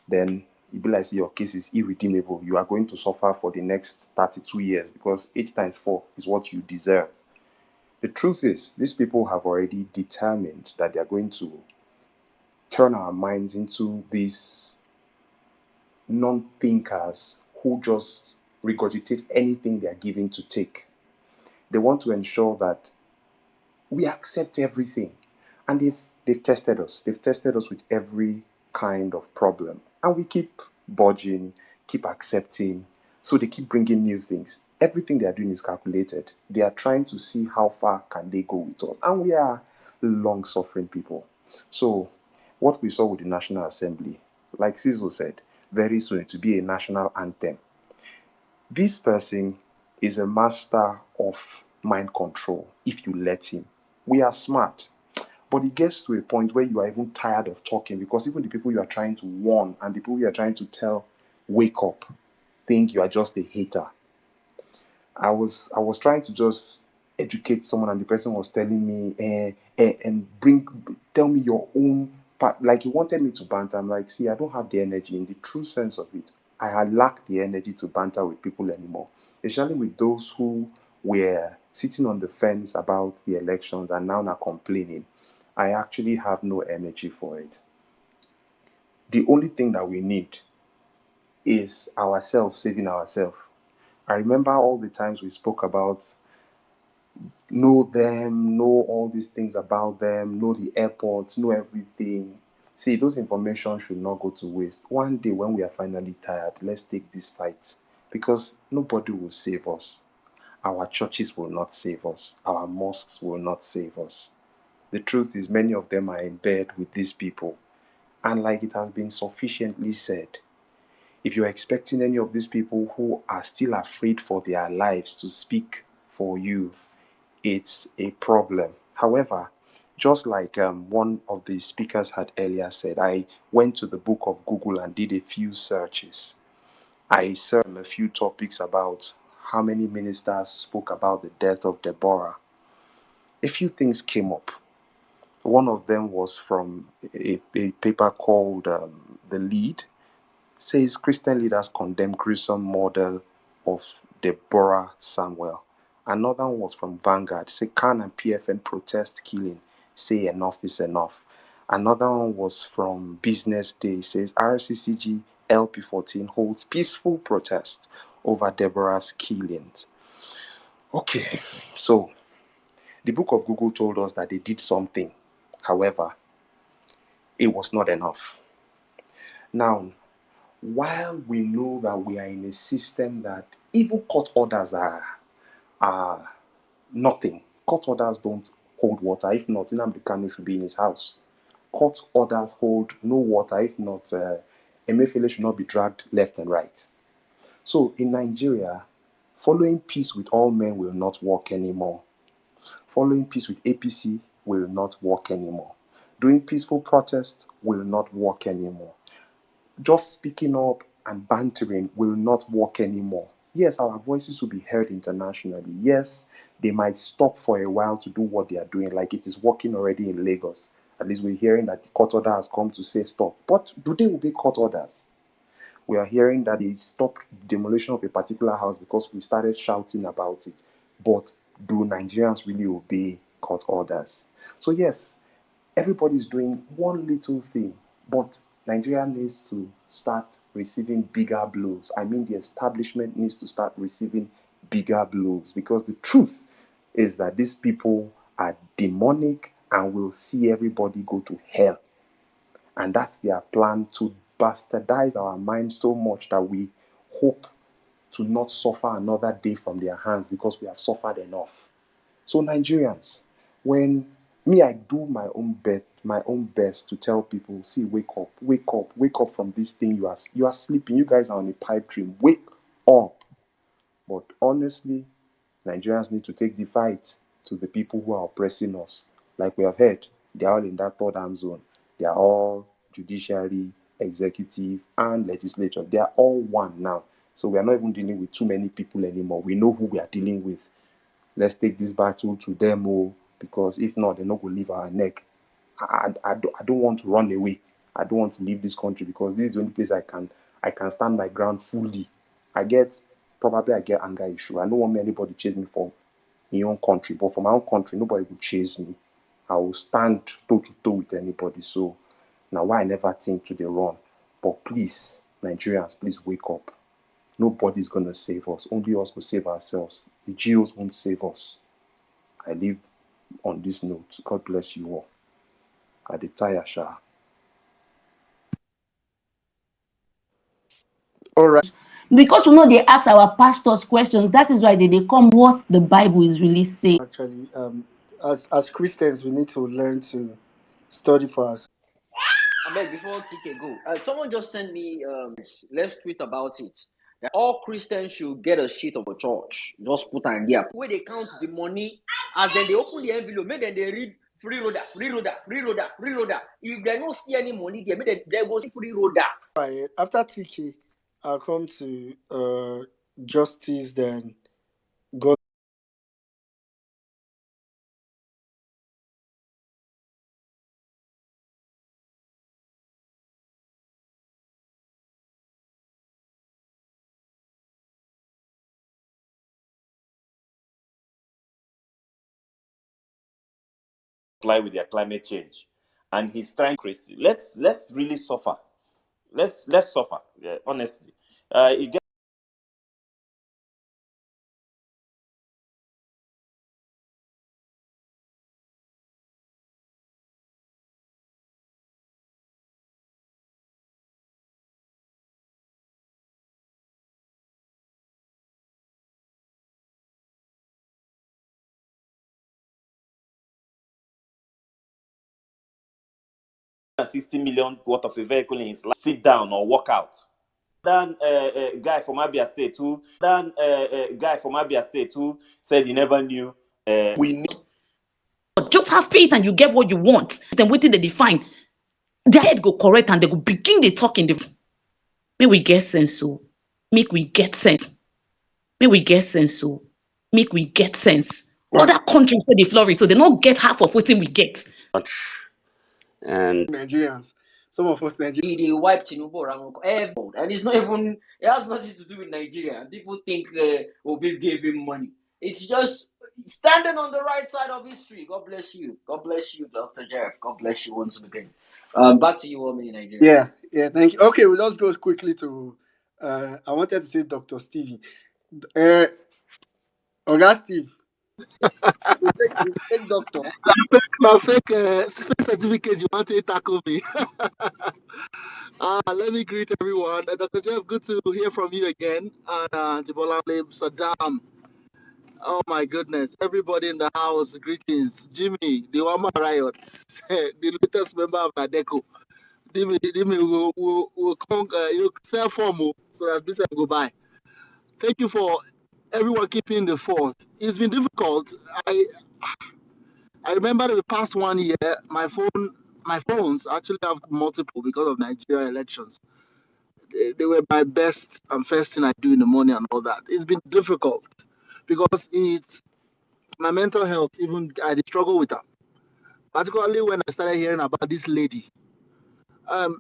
then it be like say your case is irredeemable. You are going to suffer for the next 32 years because 8 times 4 is what you deserve. The truth is, these people have already determined that they are going to turn our minds into these non-thinkers who just regurgitate anything they are given to take. They want to ensure that we accept everything. And they've tested us. They've tested us with every kind of problem. And we keep budging, keep accepting. So they keep bringing new things. Everything they are doing is calculated. They are trying to see how far can they go with us. And we are long-suffering people. So what we saw with the National Assembly, like Cecil said, very soon it will be a national anthem. This person is a master of mind control if you let him. We are smart, but it gets to a point where you are even tired of talking because even the people you are trying to warn and the people you are trying to tell, wake up, think you are just a hater. I was trying to just educate someone and the person was telling me and tell me your own part, like he wanted me to banter. I'm like, see, I don't have the energy in the true sense of it. I had lacked the energy to banter with people anymore, especially with those who were sitting on the fence about the elections and now are complaining. I actually have no energy for it. The only thing that we need is ourselves saving ourselves. I remember all the times we spoke about know them, know all these things about them, know the airports, know everything. See, those information should not go to waste. One day when we are finally tired, let's take this fight because nobody will save us. Our churches will not save us. Our mosques will not save us. The truth is, many of them are in bed with these people. And like it has been sufficiently said, if you're expecting any of these people who are still afraid for their lives to speak for you, it's a problem. However, just like one of the speakers had earlier said, I went to the book of Google and did a few searches. I searched a few topics about how many ministers spoke about the death of Deborah. A few things came up. One of them was from a paper called The Lead. Says Christian leaders condemn gruesome murder of Deborah Samuel. Another one was from Vanguard. Say CAN and PFN protest killing. Say enough is enough. Another one was from Business Day. Says RCCG LP14 holds peaceful protest over Deborah's killings. Okay, so the book of Google told us that they did something. However, it was not enough. Now, while we know that we are in a system that even court orders are nothing, court orders don't hold water. If not, Nnamdi Kanu should be in his house. court orders hold no water. If not, Emefiele should not be dragged left and right. So in Nigeria, following peace with all men will not work anymore. Following peace with APC will not work anymore. Doing peaceful protest will not work anymore. Just speaking up and bantering will not work anymore. Yes, our voices will be heard internationally. Yes, they might stop for a while to do what they are doing, like it is working already in Lagos. At least we're hearing that the court order has come to say stop. But do they obey court orders? We are hearing that they stopped demolition of a particular house because we started shouting about it. But do Nigerians really obey court orders? So yes, everybody's doing one little thing, but Nigeria needs to start receiving bigger blows. I mean, the establishment needs to start receiving bigger blows, because the truth is that these people are demonic and will see everybody go to hell. And that's their plan, to bastardize our minds so much that we hope to not suffer another day from their hands, because we have suffered enough. So Nigerians, when me, I do my own best to tell people, see, wake up, wake up, wake up from this thing. You are sleeping. You guys are on a pipe dream. Wake up. But honestly, Nigerians need to take the fight to the people who are oppressing us. Like we have heard, they are all in that third arm zone. They are all judiciary, executive, and legislature. They are all one now. So we are not even dealing with too many people anymore. We know who we are dealing with. Let's take this battle to them all, because if not, they're not going to leave our neck. I don't want to run away. I don't want to leave this country, because this is the only place I can stand my ground fully. Probably I get anger issue. I don't want anybody chase me for my own country, but for my own country, nobody will chase me. I will stand toe to toe with anybody. So now why I never think to the run. But please, Nigerians, please wake up. Nobody's going to save us. Only us will save ourselves. The GOs won't save us. I leave on this note. God bless you all. Aditaya Shah. All right. Because we know they ask our pastors questions. That is why they come what the Bible is really saying. Actually, as Christians, we need to learn to study for us. I beg, before TK go, someone just sent me, let's tweet about it. That all Christians should get a sheet of a church. Just put on there. Where they count the money, as then they open the envelope, maybe then they read free roader, free roader, free roader, free roader. If they don't see any money there, maybe they go see free roader. Right. After TK, I'll come to justice, then God. Comply with their climate change, and he's trying crazy. Let's really suffer. Let's suffer. Yeah, honestly, it gets $60 million worth of a vehicle in his life. Sit down or walk out. Then guy from Abia State who said he never knew. We need. Just have faith and you get what you want. Then waiting they define. Their head go correct and they go begin the talking. May we get sense so. Make we get sense. May we get sense so. Make we get sense. Other countries where they flourish, so they don't get half of what we get. And Nigerians, some of us Nigerians. They wiped Tinubu around everyone, and it's not even. It has nothing to do with Nigeria. People think Obi gave him money. It's just standing on the right side of history. God bless you. God bless you, Dr. Jeff. God bless you once again. Back to you, Omi in Nigeria. Yeah, thank you. Okay, we'll just go quickly to. I wanted to say Dr. Stevie. Oga Steve. We take doctor. Now, fake certificate, you want to tackle me. Let me greet everyone. Dr. Jeff, good to hear from you again. And Jibola Saddam. Oh my goodness. Everybody in the house, greetings. Jimmy, the Wama Riot, the latest member of Nadeco. Jimmy will come, you sell form so that this will go by. Thank you for everyone keeping the fort. It's been difficult. I remember the past 1 year, my phones actually have multiple because of Nigeria elections. They were my best and first thing I do in the morning and all that. It's been difficult because it's my mental health. Even I did struggle with that, particularly when I started hearing about this lady. Well,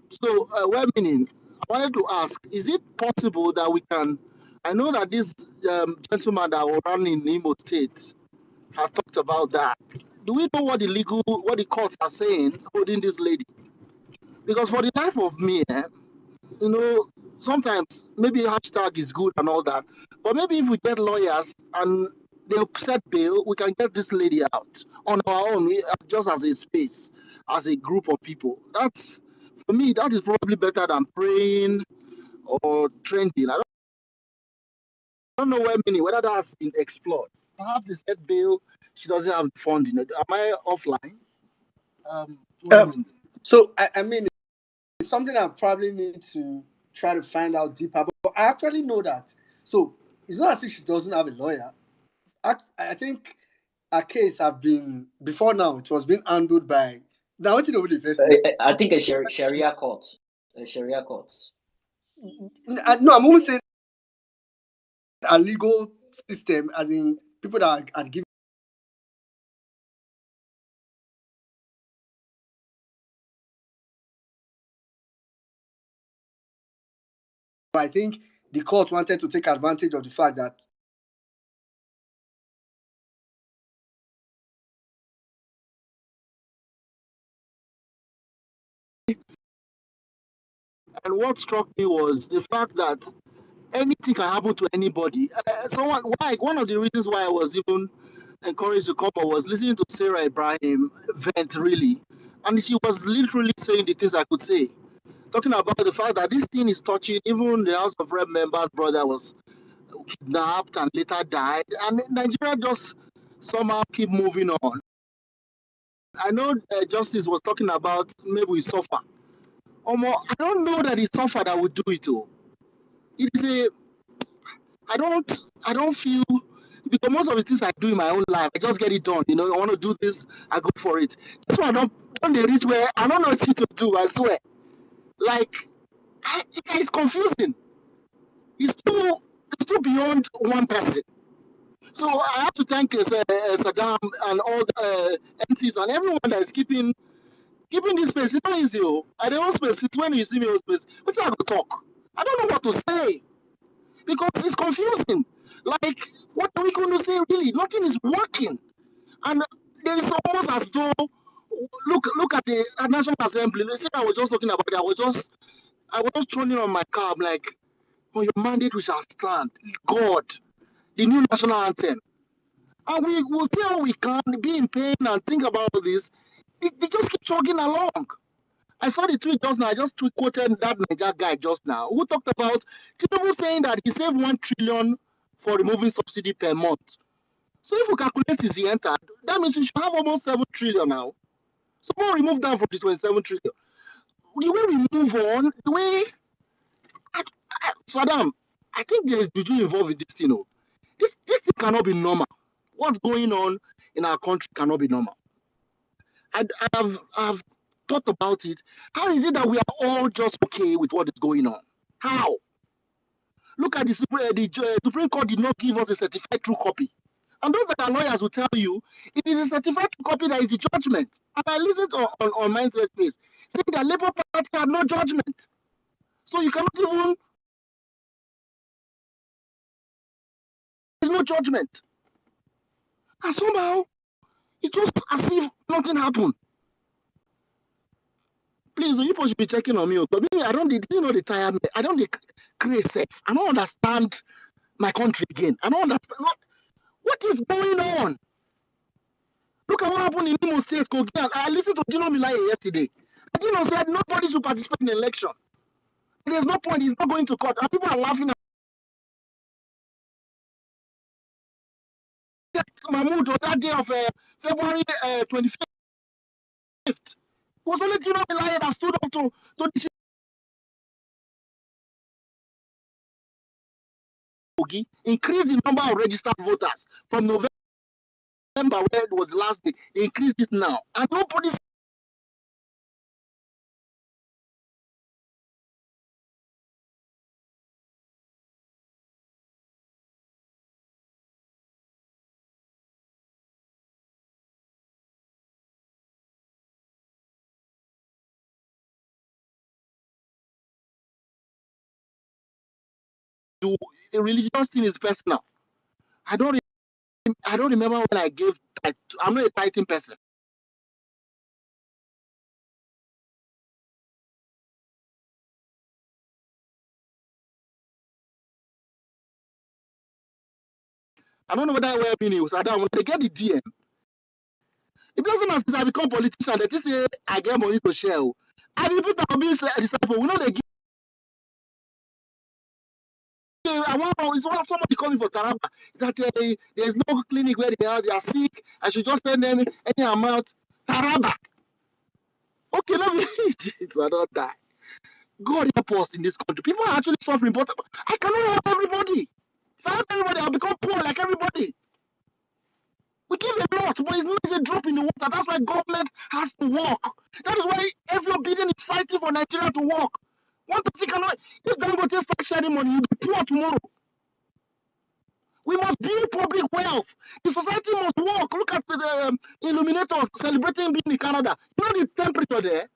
meaning, I wanted to ask: is it possible that we can? I know that this gentleman that was running in Imo State has talked about that. Do we know what the courts are saying holding this lady? Because for the life of me, you know, sometimes maybe hashtag is good and all that, but maybe if we get lawyers and they'll set bail, we can get this lady out on our own, just as a space, as a group of people. That's, for me, that is probably better than praying or trending. I don't know whether that has been explored. Perhaps they set bail, she doesn't have funding. Am I offline? Um, so I mean, it's something I probably need to try to find out deeper. But I actually know that. So it's not as if she doesn't have a lawyer. I think a case have been before now. It was being handled by now. What you know the person? I think a Sharia court. A Sharia court. No, I'm almost saying a legal system, as in people that are given. I think the court wanted to take advantage of the fact that and what struck me was the fact that anything can happen to anybody. One of the reasons why I was even encouraged to come up was listening to Sarah Ibrahim vent really, and she was literally saying the things I could say, talking about the fact that this thing is touching. Even the House of Rep member's brother was kidnapped and later died, and Nigeria just somehow keep moving on. I know Justice was talking about maybe we suffer. I don't know that it's suffer that would do it. Oh. It is a I don't feel, because most of the things I do in my own life, I just get it done. You know, I want to do this, I go for it. This one don't they reach where I don't know what to do, I swear. Like it's confusing. It's too beyond one person. So I have to thank Saddam and all the MCs and everyone that is keeping this space. It's not easy. Oh. At the whole space, it's when you see me in space. What's I go talk? I don't know what to say. Because it's confusing. Like, what are we going to say really? Nothing is working. And there is almost as though, look at the National Assembly. The I was just talking about it. I was just turning on my car. I'm like, on your mandate we shall stand. God, the new national anthem. And we will see how we can be in pain and think about this. They just keep chugging along. I saw the tweet just now. I just quoted that Niger guy just now who talked about people saying that he saved 1 trillion for removing subsidy per month. So if we calculate his he entered, that means we should have almost 7 trillion now. So we'll remove that from the 27 trillion. The way we move on, the way Saddam, I think there is juju involved in this thing. This thing cannot be normal. What's going on in our country cannot be normal. I've thought about it. How is it that we are all just okay with what is going on? How? Look at the Supreme Court did not give us a certified true copy. And those that are lawyers will tell you it is a certified true copy that is the judgment. And I listened on Mindset Space saying that Labour Party had no judgment. So you cannot even, there's no judgment. And somehow, it's just as if nothing happened. Please, you should be checking on me. But me, I don't, you know, they tire me. I don't create safe. I don't understand my country again. I don't understand. What is going on? Look at what happened in Imo State, Kogi. I listened to Dino Milaye yesterday. Dino said nobody should participate in the election. There's no point. He's not going to court. And people are laughing Mahmoud on that day of February 25th. It was only Tino Malaya that stood up to the increase the number of registered voters from November, where it was the last day. They increased it now. And nobody do a religious thing is personal. I don't remember when I gave tithe. I'm not a tithing person. I don't know whether we're being used. I don't want to get the DM. It doesn't as I become politician that is say I get money to share. I people that will be a disciple. We know they give. I want somebody coming for Taraba that there's no clinic where they are sick. I should just send them any amount. Taraba. Okay, let me it's not die. God help us in this country. People are actually suffering, but I cannot help everybody. If I help everybody, I'll become poor like everybody. We give a lot, but it's not a drop in the water. That's why government has to work. That is why every obedient is fighting for Nigeria to work. One person cannot. If Dangote start sharing money, you'll be poor tomorrow. We must build public wealth. The society must work. Look at the illuminators celebrating being in Canada. You know the temperature there?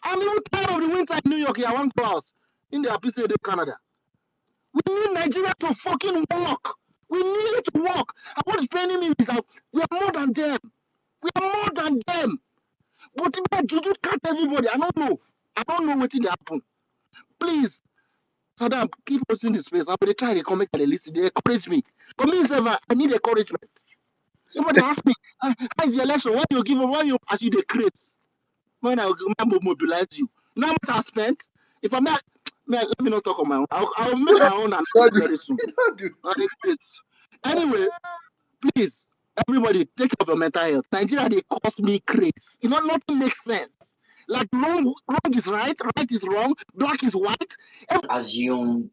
I'm even tired of the winter in New York. Yeah, one class in the episode of Canada. We need Nigeria to fucking work. We need it to work. And what is paining me is that we are more than them. We are more than them. But if Juju cut everybody, I don't know. I don't know what will happen. Please, Saddam, keep us in the space. I'm going to try to comment and listen. They encourage me. For me, I need encouragement. Somebody ask me, how is the election? What do you give? Why you as you decrease? When I mobilize you. Now how much I spent? If I'm not, man, let me not talk on my own. I'll make my own announcement very soon. Anyway, please, everybody, take care of your mental health. Nigeria, they cause me craze. You know, nothing makes sense. Like wrong is right is wrong, black is white. Assume,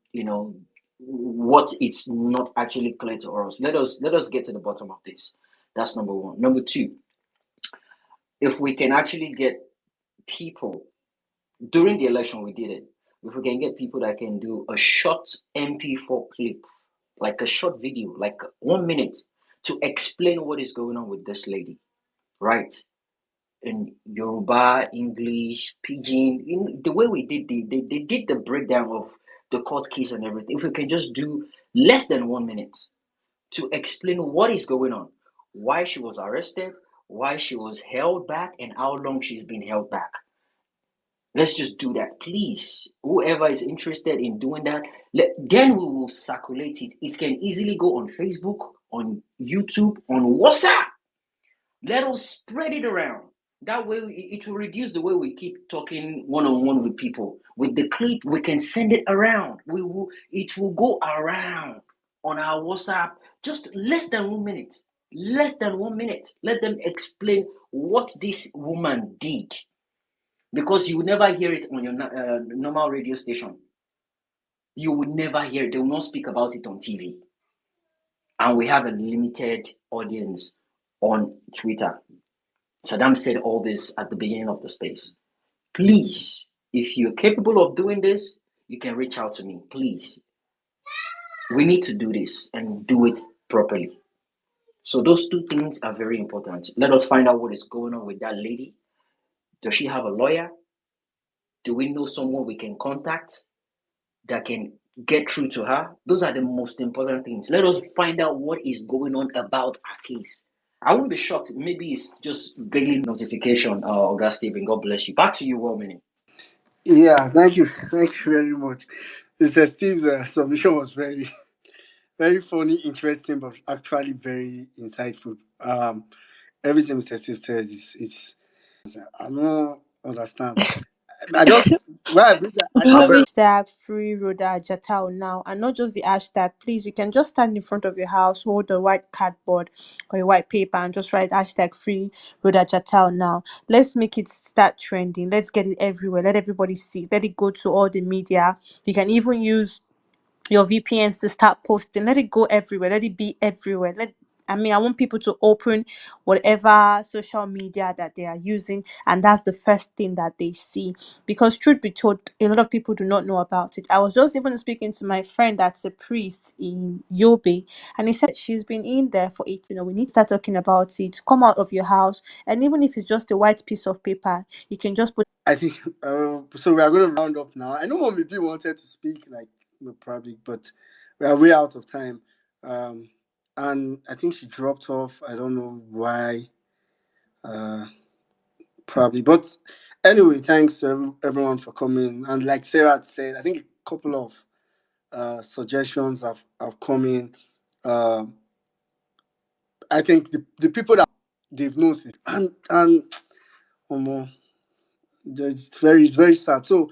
what is not actually clear to us. Let us get to the bottom of this. That's number one. Number two, if we can actually get people during the election, we did it. If we can get people that can do a short MP4 clip, like a short video, like 1 minute, to explain what is going on with this lady, right? In Yoruba, English, Pidgin, in the way we did they did the breakdown of the court case and everything. If we can just do less than 1 minute to explain what is going on, why she was arrested, why she was held back, and how long she's been held back. Let's just do that, please. Whoever is interested in doing that, then we will circulate it. It can easily go on Facebook, on YouTube, on WhatsApp. Let us spread it around. That way, it will reduce the way we keep talking one-on-one with people. With the clip, we can send it around. It will go around on our WhatsApp. Just less than 1 minute. Less than 1 minute. Let them explain what this woman did. Because you will never hear it on your normal radio station. You will never hear it. They will not speak about it on TV. And we have a limited audience on Twitter. Saddam said all this at the beginning of the space. Please, if you're capable of doing this, you can reach out to me. Please. We need to do this and do it properly. So those two things are very important. Let us find out what is going on with that lady. Does she have a lawyer? Do we know someone we can contact that can get through to her? Those are the most important things. Let us find out what is going on about our case. I wouldn't be shocked. Maybe it's just barely notification, August Stephen. God bless you. Back to you, Romany. Yeah, thank you. Thank you very much. Mr. Steve's submission was very, very funny, interesting, but actually very insightful. Everything Mr. Steve said is I don't understand. I just why I bring that I I bet. Hashtag free Rhoda Jatao now, and not just the hashtag. Please, you can just stand in front of your house, hold a white cardboard or a white paper, and just write hashtag free Rhoda Jatao now. Let's make it start trending. Let's get it everywhere. Let everybody see. Let it go to all the media. You can even use your VPNs to start posting. Let it go everywhere. Let it be everywhere. I want people to open whatever social media that they are using, and that's the first thing that they see. Because truth be told, a lot of people do not know about it. I was just even speaking to my friend that's a priest in Yobe, and he said she's been in there for 18. We need to start talking about it. Come out of your house, and even if it's just a white piece of paper, you can just put. I think so. We are going to round up now. I know Mommy B wanted to speak, like probably, but we are way out of time. Um, and I think she dropped off. I don't know why. Probably, but anyway, thanks to everyone for coming. And like Sarah had said, I think a couple of suggestions have come in. Uh, I think the people that they've noticed, and it's very sad. So,